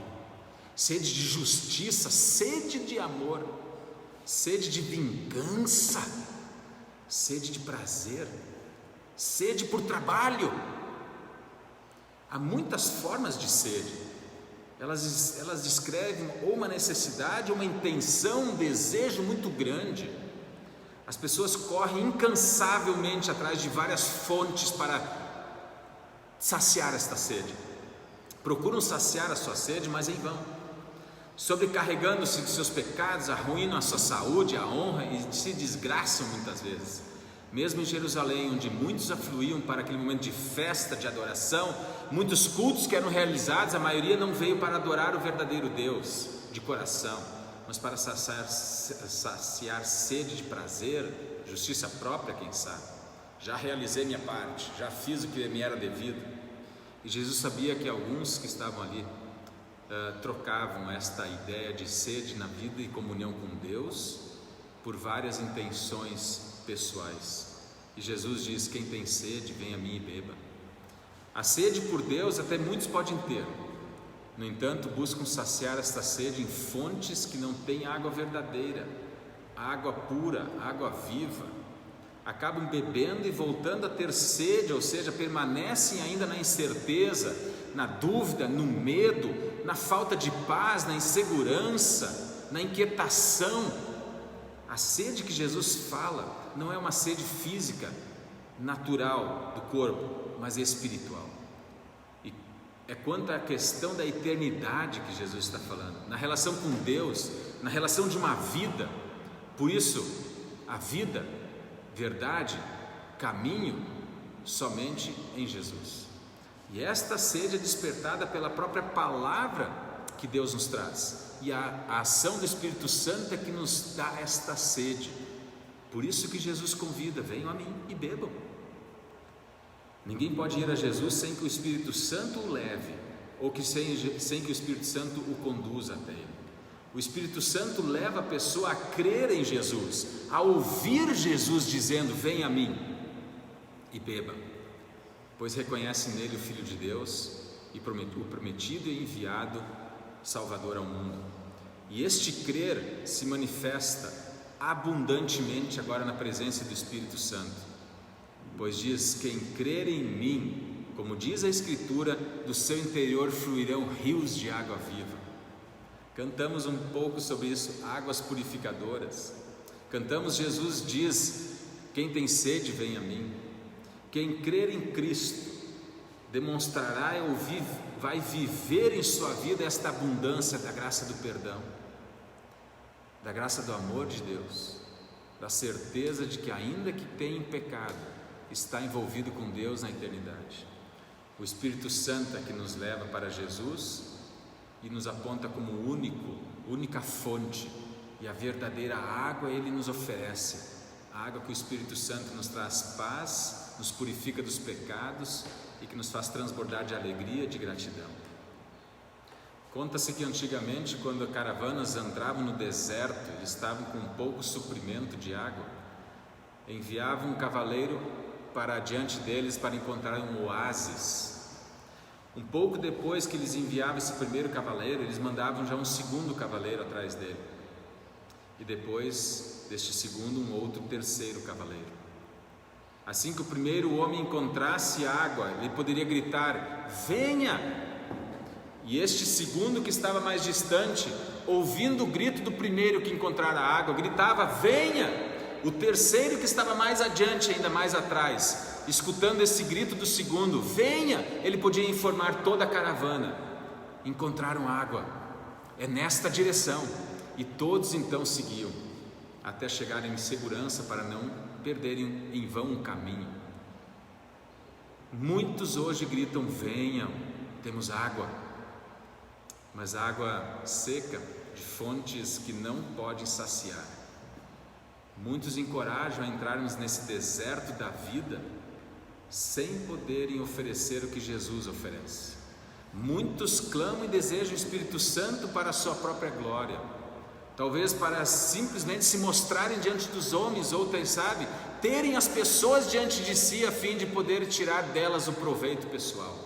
sede de justiça, sede de amor, sede de vingança, sede de prazer, sede por trabalho. Há muitas formas de sede. Elas descrevem ou uma necessidade, ou uma intenção, um desejo muito grande. As pessoas correm incansavelmente atrás de várias fontes para saciar esta sede. Procuram saciar a sua sede, mas em vão. Sobrecarregando-se de seus pecados, arruinam a sua saúde, a honra, e se desgraçam muitas vezes. Mesmo em Jerusalém, onde muitos afluíam para aquele momento de festa, de adoração, muitos cultos que eram realizados, a maioria não veio para adorar o verdadeiro Deus de coração, mas para saciar sede de prazer, justiça própria, quem sabe. Já realizei minha parte, já fiz o que me era devido. E Jesus sabia que alguns que estavam ali trocavam esta ideia de sede na vida e comunhão com Deus por várias intenções pessoais. E Jesus diz: quem tem sede, vem a mim e beba. A sede por Deus até muitos podem ter, no entanto buscam saciar esta sede em fontes que não têm água verdadeira, água pura, água viva. Acabam bebendo e voltando a ter sede, ou seja, permanecem ainda na incerteza, na dúvida, no medo, na falta de paz, na insegurança, na inquietação. A sede que Jesus fala não é uma sede física, natural do corpo, mas espiritual. E é quanto à questão da eternidade que Jesus está falando, na relação com Deus, na relação de uma vida. Por isso, a vida, verdade, caminho, somente em Jesus. E esta sede é despertada pela própria palavra que Deus nos traz. E a ação do Espírito Santo é que nos dá esta sede. Por isso que Jesus convida: venham a mim e bebam. Ninguém pode ir a Jesus sem que o Espírito Santo o leve, ou que sem que o Espírito Santo o conduza até ele. O Espírito Santo leva a pessoa a crer em Jesus, a ouvir Jesus dizendo: venha a mim e beba, pois reconhece nele o Filho de Deus e o prometido e enviado Salvador ao mundo. E este crer se manifesta abundantemente agora na presença do Espírito Santo, pois diz: quem crer em mim, como diz a Escritura, do seu interior fluirão rios de água viva. Cantamos um pouco sobre isso, águas purificadoras. Cantamos: Jesus diz: quem tem sede, vem a mim. Quem crer em Cristo demonstrará vai viver em sua vida esta abundância da graça do perdão, da graça do amor de Deus, da certeza de que, ainda que tenha pecado, está envolvido com Deus na eternidade. O Espírito Santo é que nos leva para Jesus e nos aponta como única fonte, e a verdadeira água Ele nos oferece, a água que o Espírito Santo nos traz paz, nos purifica dos pecados e que nos faz transbordar de alegria e de gratidão. Conta-se que antigamente, quando caravanas entravam no deserto e estavam com pouco suprimento de água, enviavam um cavaleiro para diante deles para encontrar um Um pouco depois que eles enviavam esse primeiro cavaleiro, eles mandavam já um segundo cavaleiro atrás dele. E depois deste segundo, um outro terceiro cavaleiro. Assim que o primeiro homem encontrasse água, ele poderia gritar: venha! E este segundo, que estava mais distante, ouvindo o grito do primeiro que encontrara água, gritava: venha! O terceiro, que estava mais adiante, ainda mais atrás, escutando esse grito do segundo: venha! Ele podia informar toda a caravana: encontraram água, é nesta direção. E todos então seguiam, até chegarem em segurança para não perderem em vão o caminho. Muitos hoje gritam: venham, temos água, mas água seca, de fontes que não podem saciar. Muitos encorajam a entrarmos nesse deserto da vida sem poderem oferecer o que Jesus oferece. Muitos clamam e desejam o Espírito Santo para a sua própria glória, talvez para simplesmente se mostrarem diante dos homens, ou quem sabe, terem as pessoas diante de si a fim de poder tirar delas o proveito pessoal.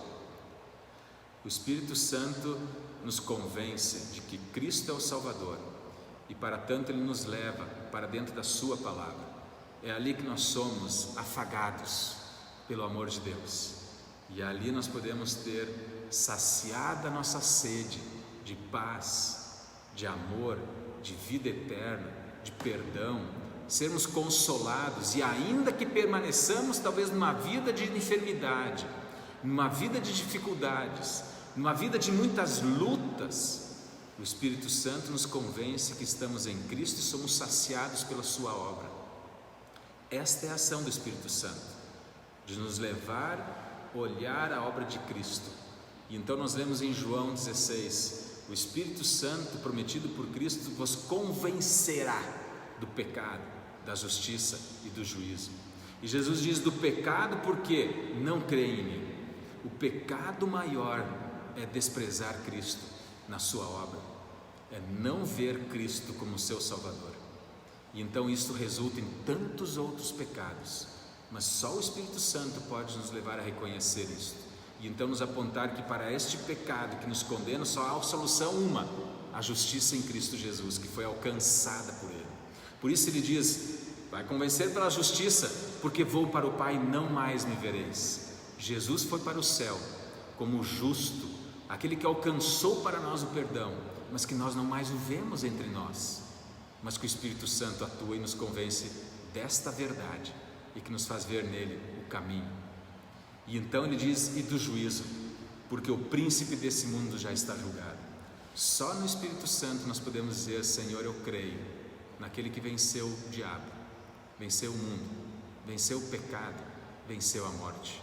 O Espírito Santo nos convence de que Cristo é o Salvador, e para tanto Ele nos leva para dentro da sua palavra. É ali que nós somos afagados pelo amor de Deus, e ali nós podemos ter saciada a nossa sede de paz, de amor, de vida eterna, de perdão, sermos consolados, e ainda que permaneçamos talvez numa vida de enfermidade, numa vida de dificuldades, numa vida de muitas lutas, o Espírito Santo nos convence que estamos em Cristo e somos saciados pela sua obra. Esta é a ação do Espírito Santo, de nos levar a olhar a obra de Cristo. E então nós lemos em João 16: o Espírito Santo prometido por Cristo vos convencerá do pecado, da justiça e do juízo. E Jesus diz do pecado porque não creem em mim. O pecado maior é desprezar Cristo na sua obra, é não ver Cristo como seu Salvador. E então isso resulta em tantos outros pecados, mas só o Espírito Santo pode nos levar a reconhecer isto. E então nos apontar que para este pecado que nos condena só há solução uma: a justiça em Cristo Jesus, que foi alcançada por Ele. Por isso Ele diz: vai convencer pela justiça, porque vou para o Pai e não mais me vereis. Jesus foi para o céu como o justo, aquele que alcançou para nós o perdão, mas que nós não mais o vemos entre nós, mas que o Espírito Santo atua e nos convence desta verdade, e que nos faz ver nele o caminho. E então ele diz: e do juízo, porque o príncipe desse mundo já está julgado. Só no Espírito Santo nós podemos dizer: Senhor, eu creio naquele que venceu o diabo, venceu o mundo, venceu o pecado, venceu a morte.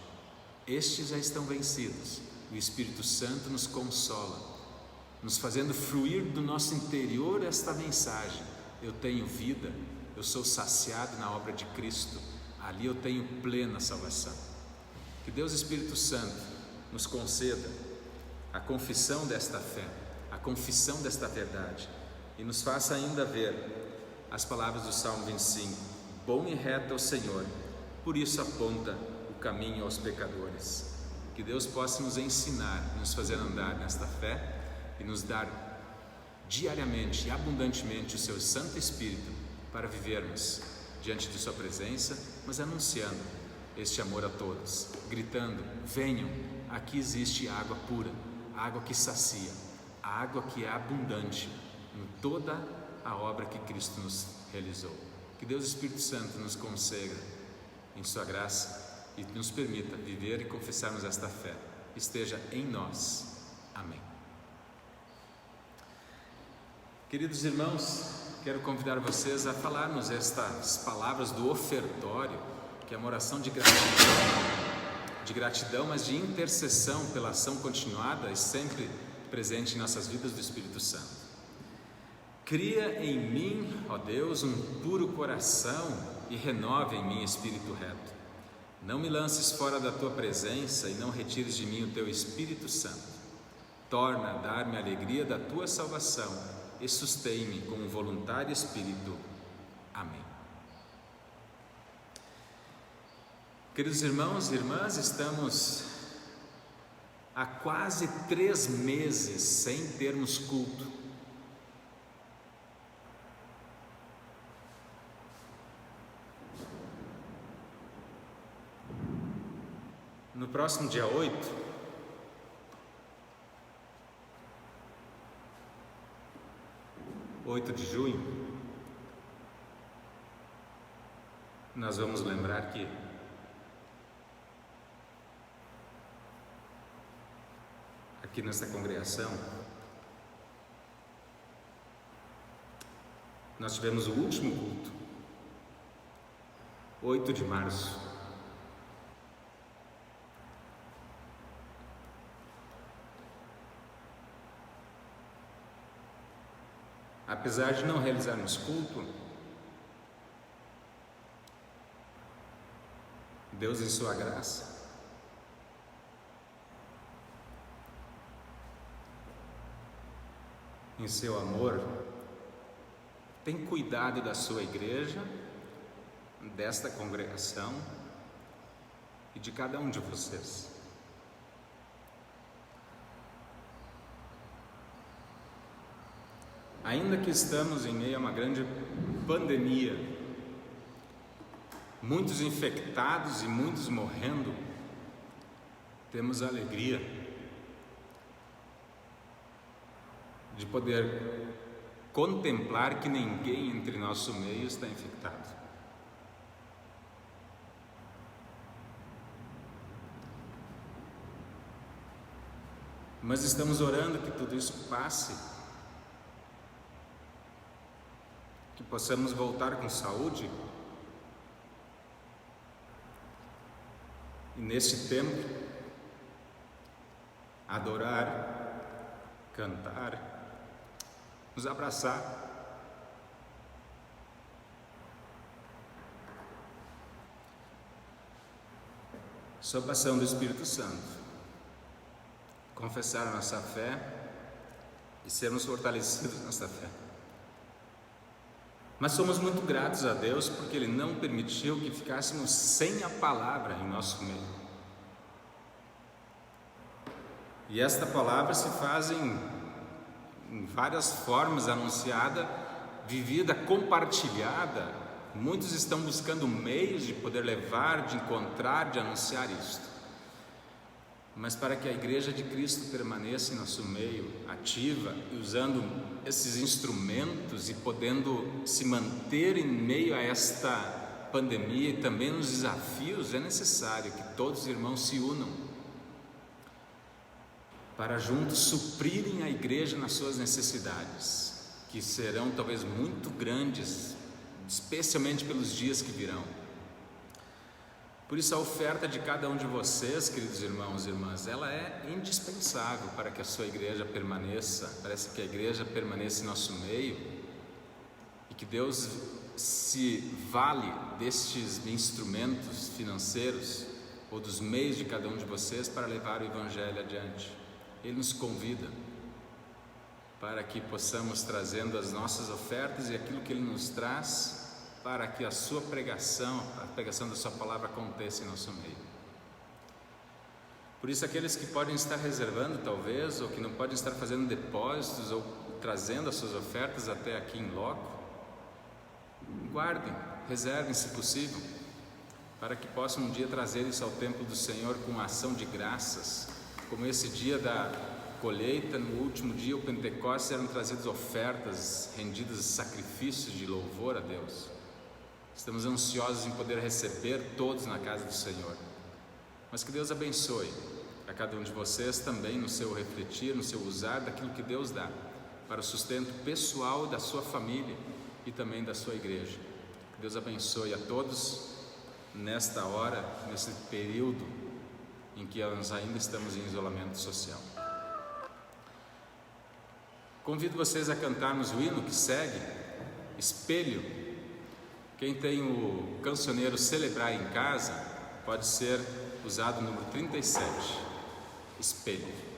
Estes já estão vencidos. O Espírito Santo nos consola, nos fazendo fluir do nosso interior esta mensagem: eu tenho vida, eu sou saciado na obra de Cristo, ali eu tenho plena salvação. Que Deus Espírito Santo nos conceda a confissão desta fé, a confissão desta verdade, e nos faça ainda ver as palavras do Salmo 25: bom e reto é o Senhor, por isso aponta o caminho aos pecadores. Que Deus possa nos ensinar e nos fazer andar nesta fé, e nos dar diariamente e abundantemente o seu Santo Espírito para vivermos diante de sua presença, mas anunciando este amor a todos, gritando: venham, aqui existe água pura, água que sacia, água que é abundante em toda a obra que Cristo nos realizou. Que Deus Espírito Santo nos conceda em sua graça e nos permita viver e confessarmos esta fé, esteja em nós. Amém. Queridos irmãos, quero convidar vocês a falarmos estas palavras do ofertório, que é uma oração de gratidão, mas de intercessão pela ação continuada e sempre presente em nossas vidas do Espírito Santo. Cria em mim, ó Deus, um puro coração e renove em mim espírito reto. Não me lances fora da tua presença e não retires de mim o teu Espírito Santo. Torna a dar-me a alegria da tua salvação e sustém-me com um voluntário espírito. Amém. Queridos irmãos e irmãs, estamos há quase 3 meses sem termos culto. No próximo dia 8 de junho, nós vamos lembrar que aqui nesta congregação nós tivemos o último culto, 8 de março. Apesar de não realizarmos culto, Deus, em sua graça, em seu amor, tem cuidado da sua igreja, desta congregação e de cada um de vocês. Ainda que estamos em meio a uma grande pandemia, muitos infectados e muitos morrendo, temos a alegria de poder contemplar que ninguém entre nosso meio está infectado. Mas estamos orando que tudo isso passe, que possamos voltar com saúde e neste tempo adorar, cantar, nos abraçar, sob a ação do Espírito Santo, confessar a nossa fé e sermos fortalecidos nessa fé. Mas somos muito gratos a Deus porque Ele não permitiu que ficássemos sem a palavra em nosso meio. E esta palavra se faz em várias formas, anunciada, vivida, compartilhada. Muitos estão buscando meios de poder levar, de encontrar, de anunciar isto. Mas para que a Igreja de Cristo permaneça em nosso meio, ativa, e usando esses instrumentos e podendo se manter em meio a esta pandemia e também nos desafios, é necessário que todos os irmãos se unam para juntos suprirem a Igreja nas suas necessidades, que serão talvez muito grandes, especialmente pelos dias que virão. Por isso a oferta de cada um de vocês, queridos irmãos e irmãs, ela é indispensável para que a sua igreja permaneça, parece que a igreja permaneça em nosso meio e que Deus se vale destes instrumentos financeiros ou dos meios de cada um de vocês para levar o Evangelho adiante. Ele nos convida para que possamos trazendo as nossas ofertas e aquilo que Ele nos traz para que a sua pregação, a pregação da sua palavra aconteça em nosso meio. Por isso aqueles que podem estar reservando talvez, ou que não podem estar fazendo depósitos ou trazendo as suas ofertas até aqui em loco, guardem, reservem se possível, para que possam um dia trazer isso ao templo do Senhor com uma ação de graças, como esse dia da colheita, no último dia, o Pentecostes, eram trazidas ofertas, rendidas sacrifícios de louvor a Deus. Estamos ansiosos em poder receber todos na casa do Senhor, mas que Deus abençoe a cada um de vocês também no seu refletir, no seu usar daquilo que Deus dá para o sustento pessoal da sua família e também da sua igreja. Que Deus abençoe a todos nesta hora, nesse período em que nós ainda estamos em isolamento social. Convido vocês a cantarmos o hino que segue, Espelho. Quem tem o cancioneiro Celebrar em casa, pode ser usado o número 37, Espelho.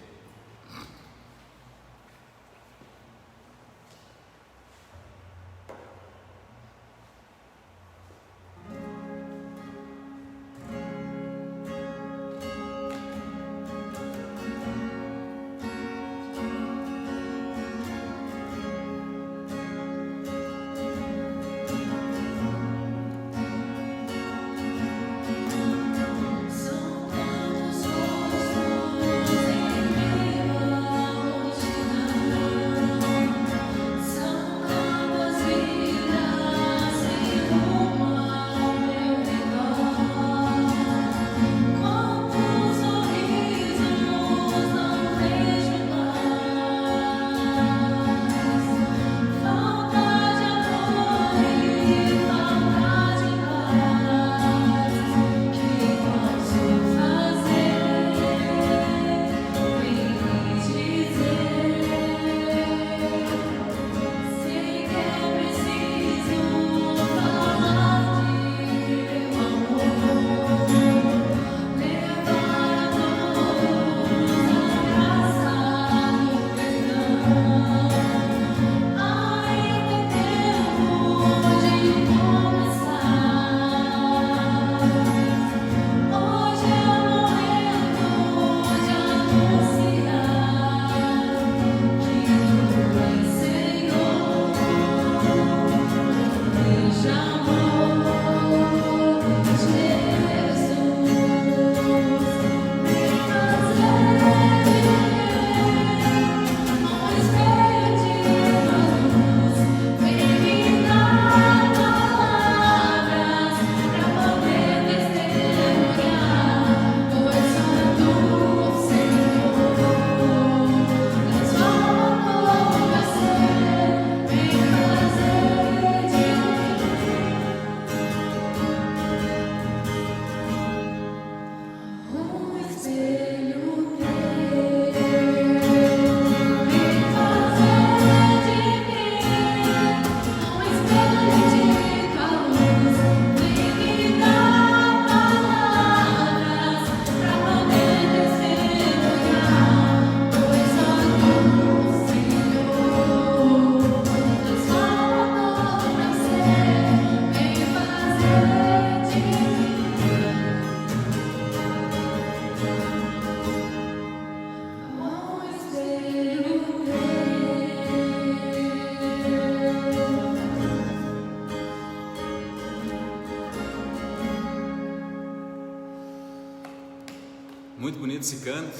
Muito bonito esse canto.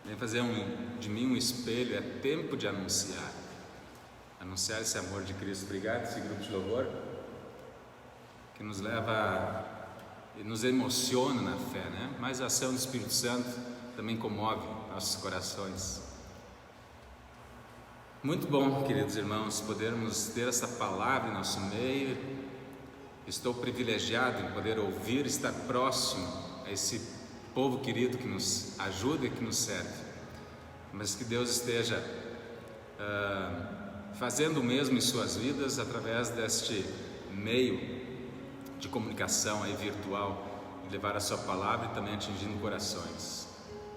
Vem fazer de mim um espelho. É tempo de anunciar esse amor de Cristo. Obrigado esse grupo de louvor que nos leva e nos emociona na fé, né? Mas a ação do Espírito Santo também comove nossos corações. Muito bom, queridos irmãos, podermos ter essa palavra em nosso meio. Estou privilegiado em poder ouvir, estar próximo a esse povo querido que nos ajuda e que nos serve. Mas que Deus esteja fazendo o mesmo em suas vidas através deste meio de comunicação aí virtual, de levar a sua palavra e também atingindo corações.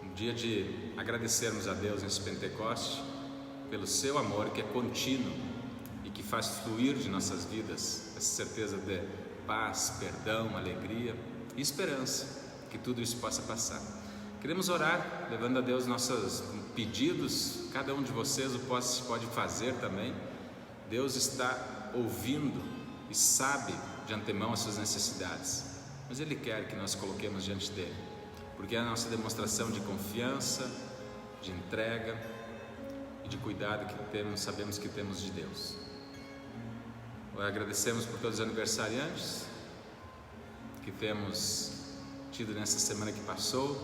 Um dia de agradecermos a Deus nesse Pentecoste pelo seu amor que é contínuo e que faz fluir de nossas vidas essa certeza de paz, perdão, alegria e esperança, que tudo isso possa passar. Queremos orar, levando a Deus nossos pedidos. Cada um de vocês o pode fazer também. Deus está ouvindo e sabe de antemão as suas necessidades, mas Ele quer que nós coloquemos diante dEle, porque é a nossa demonstração de confiança, de entrega e de cuidado que temos, sabemos que temos de Deus. Agradecemos por todos os aniversariantes que temos tido nessa semana que passou.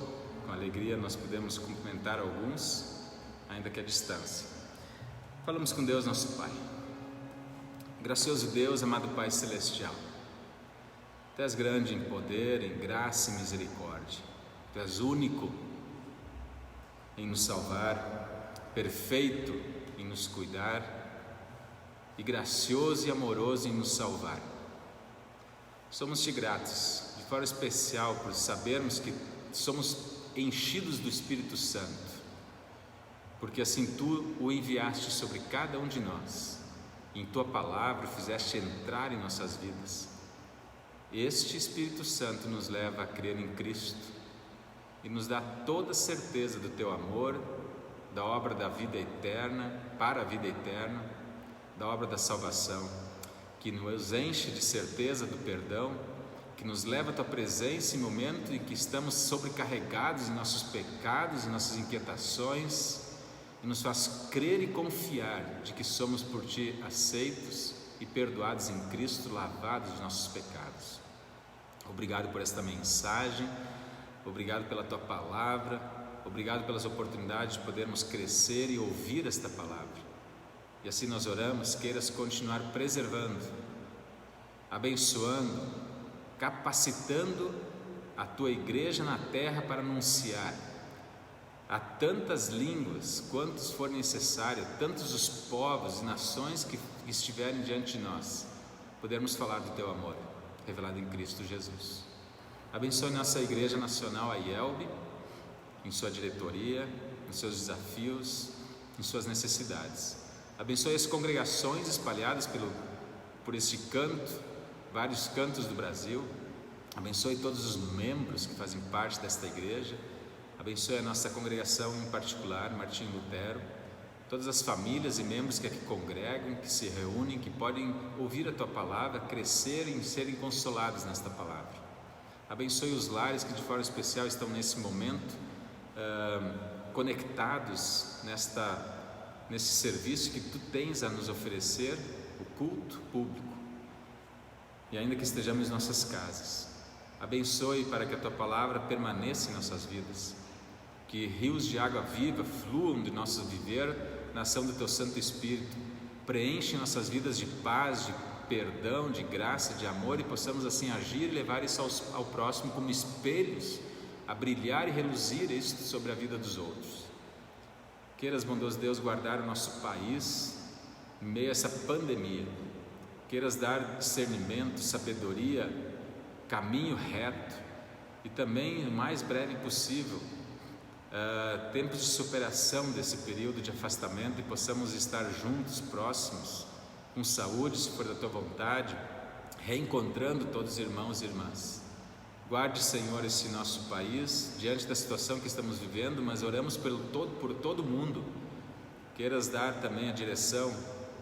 Com alegria nós pudemos cumprimentar alguns, ainda que à distância. Falamos com Deus, nosso Pai. Gracioso Deus, amado Pai Celestial, Tu és grande em poder, em graça e misericórdia. Tu és único em nos salvar, perfeito em nos cuidar e gracioso e amoroso em nos salvar. Somos-te gratos, de forma especial, por sabermos que somos enchidos do Espírito Santo, porque assim Tu o enviaste sobre cada um de nós, e em Tua palavra o fizeste entrar em nossas vidas. Este Espírito Santo nos leva a crer em Cristo e nos dá toda a certeza do Teu amor, da obra da vida eterna, para a vida eterna, da obra da salvação, que nos enche de certeza do perdão, que nos leva à Tua presença em momento em que estamos sobrecarregados em nossos pecados e nossas inquietações, e nos faz crer e confiar de que somos por Ti aceitos e perdoados em Cristo, lavados de nossos pecados. Obrigado por esta mensagem, obrigado pela Tua palavra, obrigado pelas oportunidades de podermos crescer e ouvir esta palavra. E assim nós oramos, queiras continuar preservando, abençoando, capacitando a Tua igreja na terra para anunciar a tantas línguas quantos for necessário, tantos os povos e nações que estiverem diante de nós, podermos falar do Teu amor revelado em Cristo Jesus. Abençoe nossa igreja nacional, a IELB, em sua diretoria, em seus desafios, em suas necessidades. Abençoe as congregações espalhadas por este canto, vários cantos do Brasil. Abençoe todos os membros que fazem parte desta igreja. Abençoe a nossa congregação em particular, Martinho Lutero, todas as famílias e membros que aqui congregam, que se reúnem, que podem ouvir a Tua palavra, crescerem e serem consolados nesta palavra. Abençoe os lares que de forma especial estão nesse momento conectados nesse serviço que Tu tens a nos oferecer, o culto público. E ainda que estejamos em nossas casas, abençoe para que a Tua palavra permaneça em nossas vidas, que rios de água viva fluam de nosso viver na ação do Teu Santo Espírito, preenchem nossas vidas de paz, de perdão, de graça, de amor, e possamos assim agir e levar isso ao próximo como espelhos, a brilhar e reluzir isto sobre a vida dos outros. Queiras, bondoso Deus, guardar o nosso país em meio a essa pandemia. Queiras dar discernimento, sabedoria, caminho reto e também, o mais breve possível, tempos de superação desse período de afastamento, e possamos estar juntos, próximos, com saúde, se for da Tua vontade, reencontrando todos os irmãos e irmãs. Guarde, Senhor, esse nosso país diante da situação que estamos vivendo, mas oramos por todo mundo. Queiras dar também a direção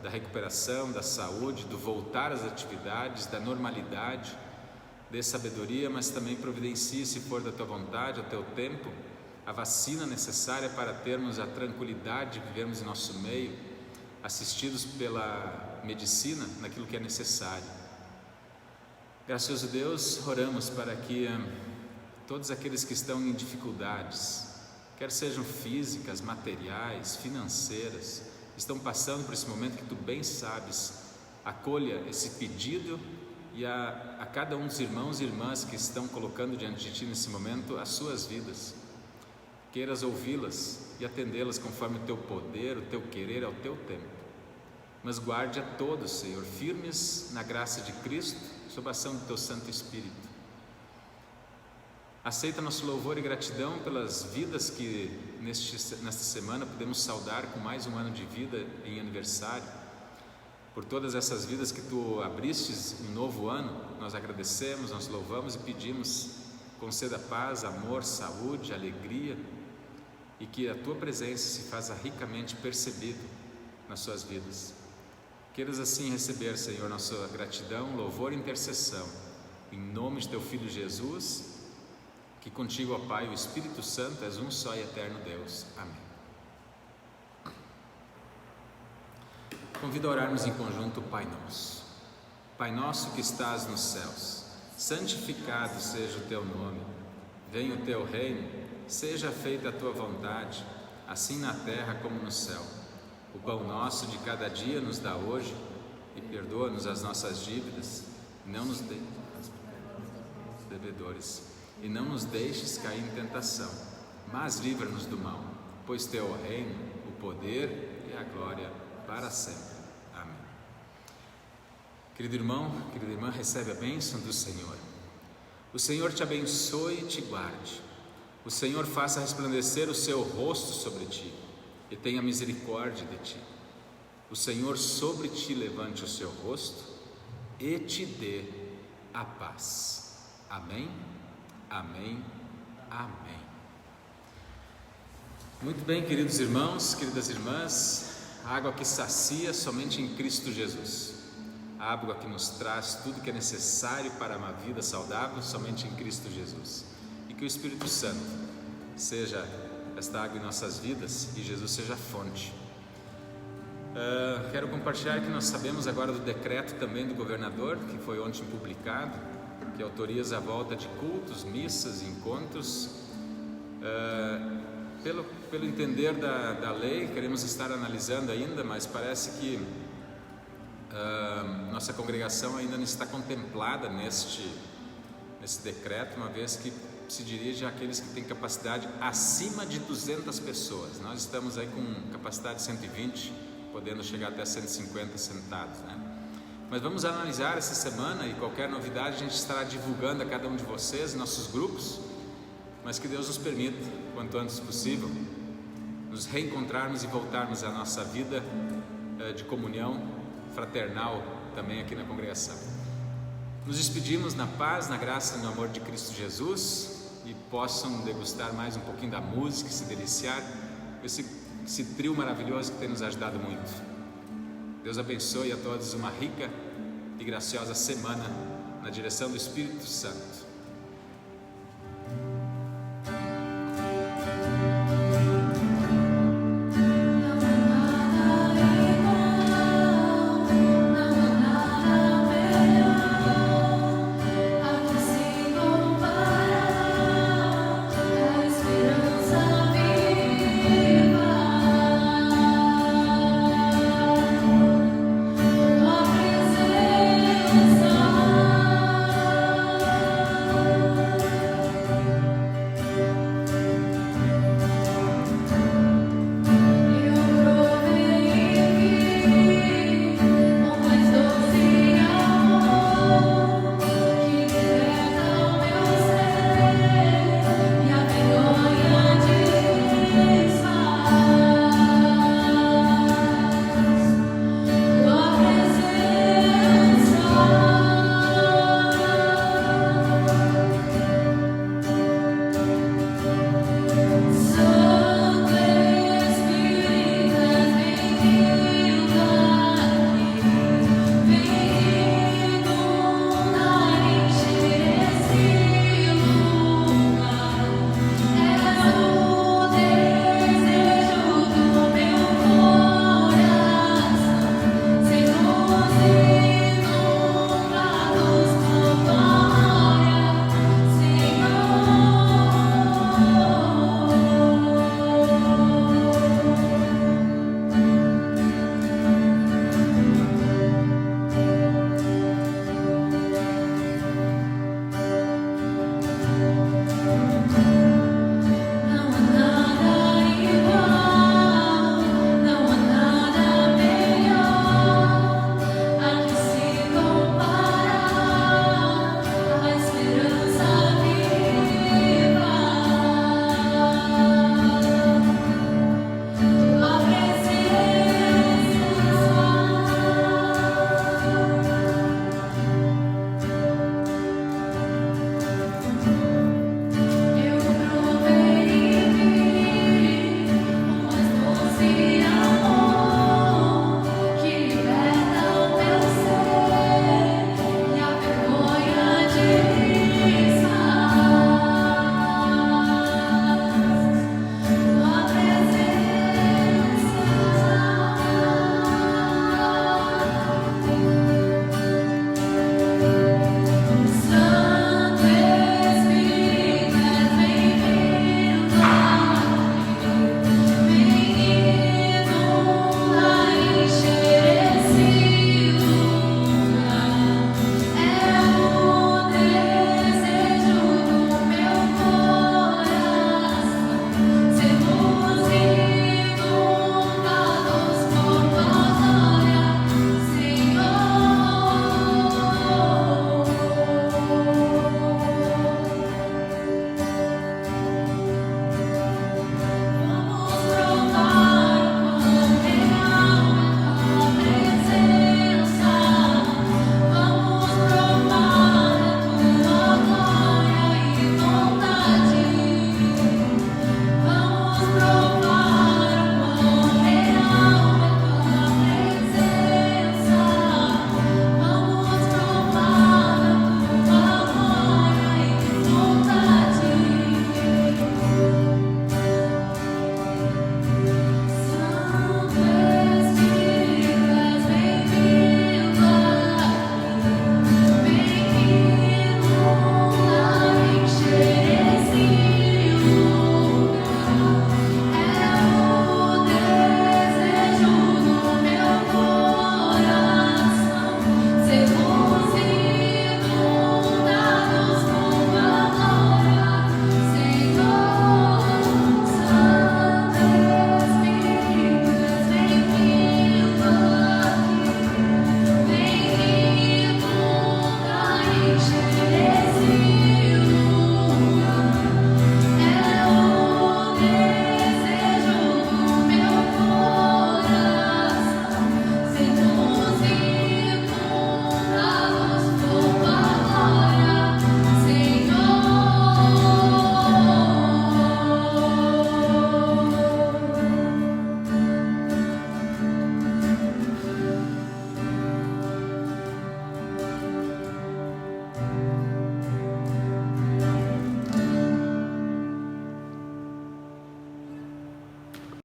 da recuperação, da saúde, do voltar às atividades, da normalidade, dê sabedoria, mas também providencie, se for da tua vontade, ao teu tempo, a vacina necessária para termos a tranquilidade de vivermos em nosso meio, assistidos pela medicina naquilo que é necessário. Gracioso Deus, oramos para que todos aqueles que estão em dificuldades, quer sejam físicas, materiais, financeiras, estão passando por esse momento que tu bem sabes, acolha esse pedido e a cada um dos irmãos e irmãs que estão colocando diante de ti nesse momento as suas vidas. Queiras ouvi-las e atendê-las conforme o teu poder, o teu querer, ao teu tempo. Mas guarde a todos, Senhor, firmes na graça de Cristo, sob a ação do teu Santo Espírito. Aceita nosso louvor e gratidão pelas vidas que nesta semana podemos saudar com mais um ano de vida em aniversário. Por todas essas vidas que tu abristes um novo ano, nós agradecemos, nós louvamos e pedimos, conceda paz, amor, saúde, alegria, e que a tua presença se faça ricamente percebido nas suas vidas. Queiras assim receber, Senhor, nossa gratidão, louvor e intercessão, em nome de teu Filho Jesus, que contigo, ó Pai, o Espírito Santo, és um só e eterno Deus. Amém. Convido a orarmos em conjunto o Pai Nosso. Pai nosso que estás nos céus, santificado seja o teu nome. Venha o teu reino, seja feita a tua vontade, assim na terra como no céu. O pão nosso de cada dia nos dá hoje, e perdoa-nos as nossas dívidas, e não nos deixes cair em tentação, mas livra-nos do mal, pois teu é o reino, o poder e a glória para sempre. Amém. Querido irmão, querida irmã, recebe a bênção do Senhor. O Senhor te abençoe e te guarde. O Senhor faça resplandecer o seu rosto sobre ti e tenha misericórdia de ti. O Senhor sobre ti levante o seu rosto e te dê a paz. Amém? Amém, amém. Muito bem, queridos irmãos, queridas irmãs, a água que sacia somente em Cristo Jesus, a água que nos traz tudo que é necessário para uma vida saudável somente em Cristo Jesus, e que o Espírito Santo seja esta água em nossas vidas e Jesus seja a fonte. Quero compartilhar que nós sabemos agora do decreto também do governador, que foi ontem publicado, que autoriza a volta de cultos, missas, encontros. Pelo entender da lei, queremos estar analisando ainda, mas parece que nossa congregação ainda não está contemplada nesse decreto, uma vez que se dirige àqueles que têm capacidade acima de 200 pessoas. Nós estamos aí com capacidade de 120, podendo chegar até 150 sentados, né? Mas vamos analisar essa semana, e qualquer novidade a gente estará divulgando a cada um de vocês em nossos grupos, mas que Deus nos permita, quanto antes possível, nos reencontrarmos e voltarmos à nossa vida de comunhão fraternal também aqui na congregação. Nos despedimos na paz, na graça e no amor de Cristo Jesus, e possam degustar mais um pouquinho da música e se deliciar com esse trio maravilhoso que tem nos ajudado muito. Deus abençoe a todos uma rica e graciosa semana na direção do Espírito Santo.